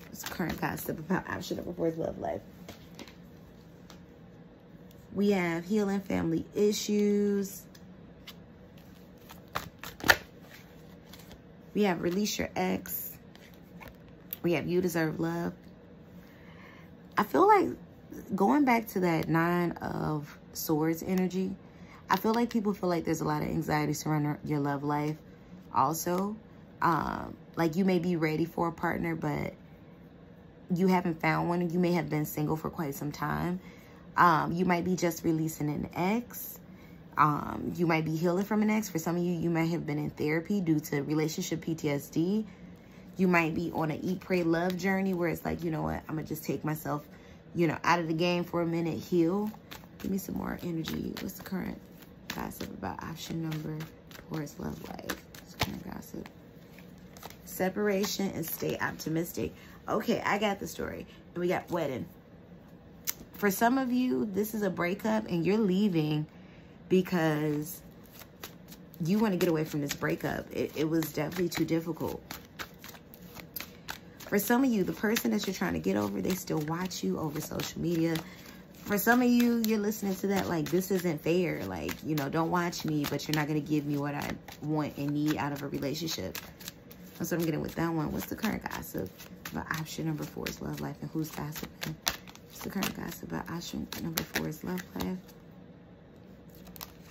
What's the current gossip about option number 4 is love life? We have healing family issues. We have release your ex. We have you deserve love. I feel like going back to that 9 of Swords energy, I feel like people feel like there's a lot of anxiety surrounding your love life also. Like you may be ready for a partner, but you haven't found one. You may have been single for quite some time. You might be just releasing an ex. You might be healing from an ex. For some of you, you might have been in therapy due to relationship PTSD. You might be on an eat, pray, love journey where it's like, you know what, I'm going to just take myself, you know, out of the game for a minute, heal. Give me some more energy. What's the current gossip about option number 4's love life? What's the current gossip? Separation and stay optimistic. Okay, I got the story. And we got wedding. For some of you, this is a breakup and you're leaving because you want to get away from this breakup. It was definitely too difficult. For some of you, the person that you're trying to get over, they still watch you over social media. For some of you, you're listening to that like, this isn't fair. Like, you know, don't watch me, but you're not going to give me what I want and need out of a relationship. That's what I'm getting with that one. What's the current gossip about option number 4's love life and who's gossiping? What's the current gossip about option number 4's love life?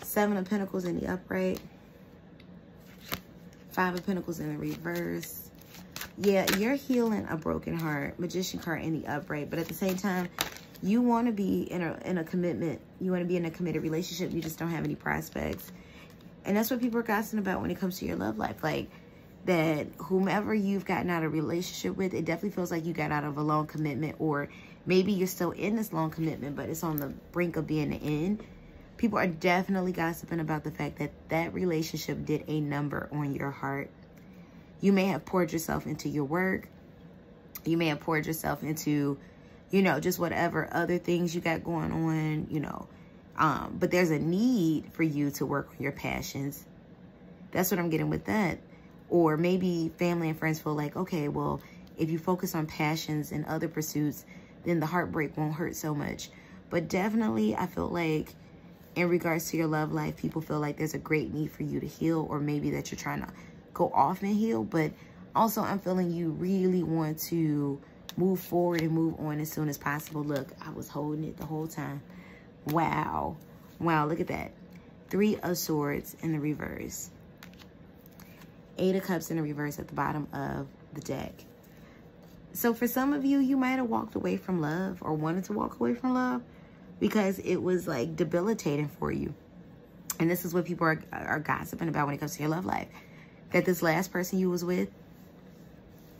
7 of Pentacles in the upright. 5 of Pentacles in the reverse. Yeah, you're healing a broken heart. Magician card in the upright. But at the same time, you want to be in a commitment. You want to be in a committed relationship. You just don't have any prospects. And that's what people are gossiping about when it comes to your love life. Like, that whomever you've gotten out of a relationship with, it definitely feels like you got out of a long commitment. Or maybe you're still in this long commitment, but it's on the brink of being the end. People are definitely gossiping about the fact that that relationship did a number on your heart. You may have poured yourself into your work. You may have poured yourself into, you know, just whatever other things you got going on, you know. But there's a need for you to work on your passions. That's what I'm getting with that. Or maybe family and friends feel like, okay, well, if you focus on passions and other pursuits, then the heartbreak won't hurt so much. But definitely, I feel like in regards to your love life, people feel like there's a great need for you to heal, or maybe that you're trying to go off and heal. But also, I'm feeling you really want to move forward and move on as soon as possible. Look, I was holding it the whole time. Wow. Wow, look at that. 3 of Swords in the reverse. 8 of Cups in the reverse at the bottom of the deck. So for some of you, you might have walked away from love or wanted to walk away from love because it was like debilitating for you. And this is what people are gossiping about when it comes to your love life. That this last person you was with,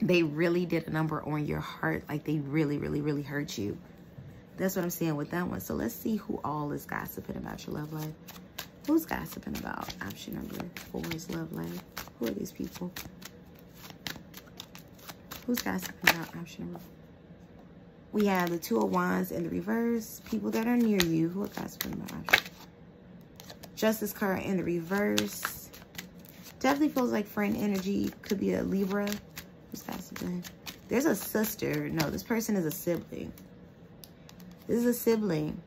they really did a number on your heart. Like they really, really, really hurt you. That's what I'm saying with that one. So let's see who all is gossiping about your love life. Who's gossiping about option number 4's love life? Who are these people? Who's gossiping about option number 4? We have the 2 of Wands in the reverse. People that are near you who are gossiping about option. Justice card in the reverse. Definitely feels like friend energy. Could be a Libra. Who's gossiping? There's a sister. No, this person is a sibling. This is a sibling,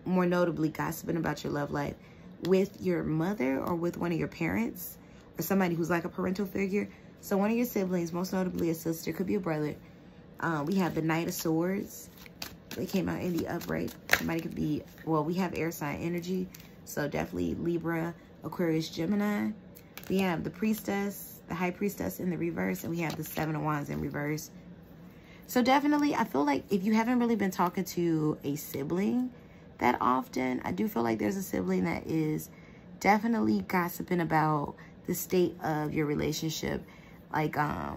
more notably gossiping about your love life with your mother or with one of your parents or somebody who's like a parental figure. So one of your siblings, most notably a sister, could be a brother. We have the Knight of Swords. They came out in the upright. Somebody could be, well, we have air sign energy. So definitely Libra, Aquarius, Gemini. We have the Priestess, the High Priestess in the reverse. And we have the 7 of Wands in reverse. So definitely, I feel like if you haven't really been talking to a sibling that often, I do feel like there's a sibling that is definitely gossiping about the state of your relationship. Like, I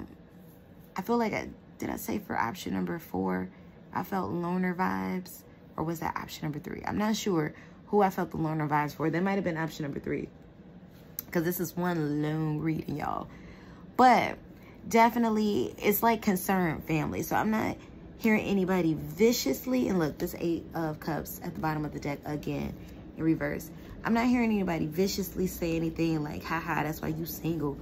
feel like, did I say for option number 4, I felt loner vibes? Or was that option number 3? I'm not sure who I felt the loner vibes for. That might have been option number 3. Because this is one long reading, y'all. But definitely, it's like concerned family. So I'm not hearing anybody viciously. And look, this 8 of Cups at the bottom of the deck again in reverse. I'm not hearing anybody viciously say anything like, haha, that's why you single.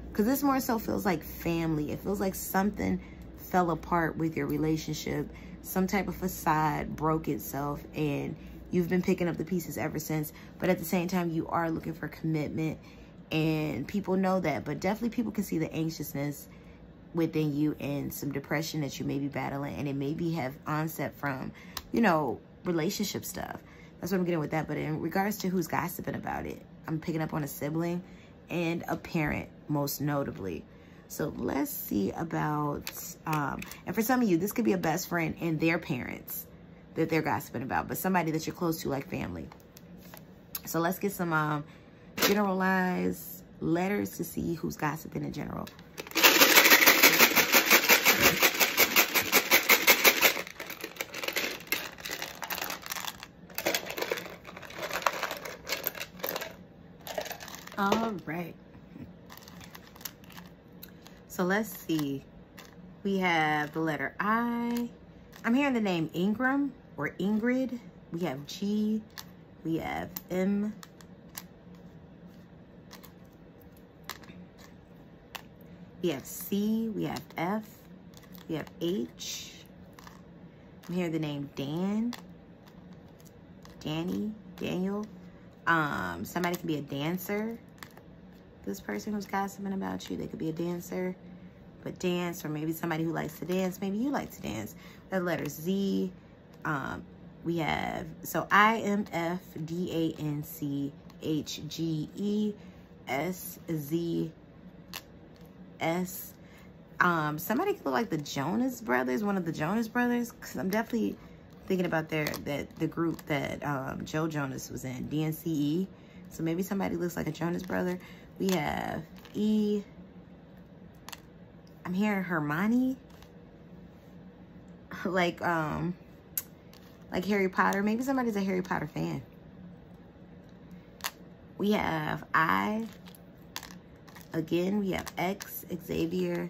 Because this more so feels like family. It feels like something fell apart with your relationship. Some type of facade broke itself and you've been picking up the pieces ever since. But at the same time, you are looking for commitment And people know that, but definitely people can see the anxiousness within you and some depression that you may be battling, and it maybe have onset from, you know, relationship stuff. That's what I'm getting with that. But in regards to who's gossiping about it, I'm picking up on a sibling and a parent, most notably. So let's see about, and for some of you, this could be a best friend and their parents that they're gossiping about, but somebody that you're close to, like family. So let's get some generalized letters to see who's gossiping in general. All right. So let's see. We have the letter I. I'm hearing the name Ingram or Ingrid. We have G. We have M. We have C. We have F. We have H. I'm hearing the name Dan. Danny. Daniel. Somebody can be a dancer. This person who's gossiping about you, they could be a dancer, but dance, or maybe somebody who likes to dance. Maybe you like to dance. The letter Z. We have, so IMFDANCHGESZS. Somebody could look like the Jonas Brothers, one of the Jonas Brothers, because I'm definitely thinking about the group that Joe Jonas was in, DNCE. So maybe somebody looks like a Jonas Brother. We have E. I'm hearing Hermione. Like Harry Potter. Maybe somebody's a Harry Potter fan. We have I. Again, we have X, Xavier,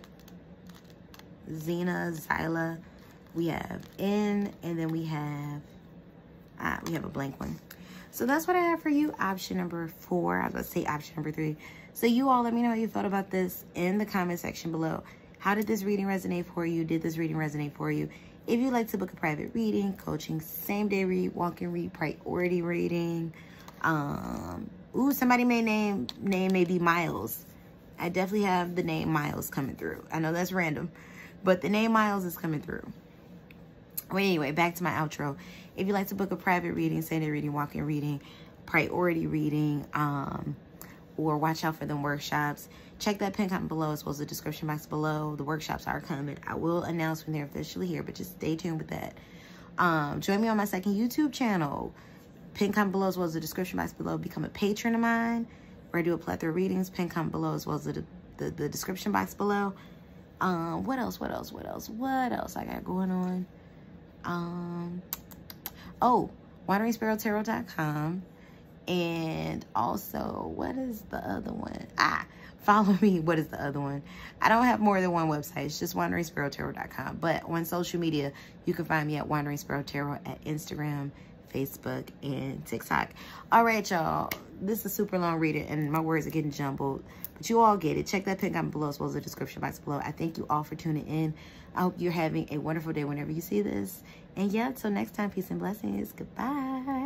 Xena, Zyla. We have N, and then we have a blank one. So that's what I have for you. Option number 4. I was going to say option number 3. So you all let me know how you felt about this in the comment section below. How did this reading resonate for you? Did this reading resonate for you? If you'd like to book a private reading, coaching, same-day read, walk-in read, priority reading. Ooh, somebody may name maybe Miles. I definitely have the name Miles coming through. I know that's random, but the name Miles is coming through. Well, anyway, back to my outro. If you'd like to book a private reading, same-day reading, walk-in reading, priority reading, or watch out for them workshops, check that pin comment below as well as the description box below. The workshops are coming. I will announce when they're officially here, but just stay tuned with that. Join me on my second YouTube channel. Pin comment below as well as the description box below. Become a patron of mine, where I do a plethora of readings. Pin comment below as well as the description box below. What else I got going on? wanderingsparrowtarot.com. And also, what is the other one? Follow me. What is the other one? I don't have more than one website. It's just wanderingsparrowtarot.com. But on social media, you can find me at wanderingsparrowtarot at Instagram, Facebook, and TikTok. All right, y'all. This is a super long reading, and my words are getting jumbled. But you all get it. Check that pin comment below as well as the description box below. I thank you all for tuning in. I hope you're having a wonderful day whenever you see this. And yeah, until next time, peace and blessings. Goodbye.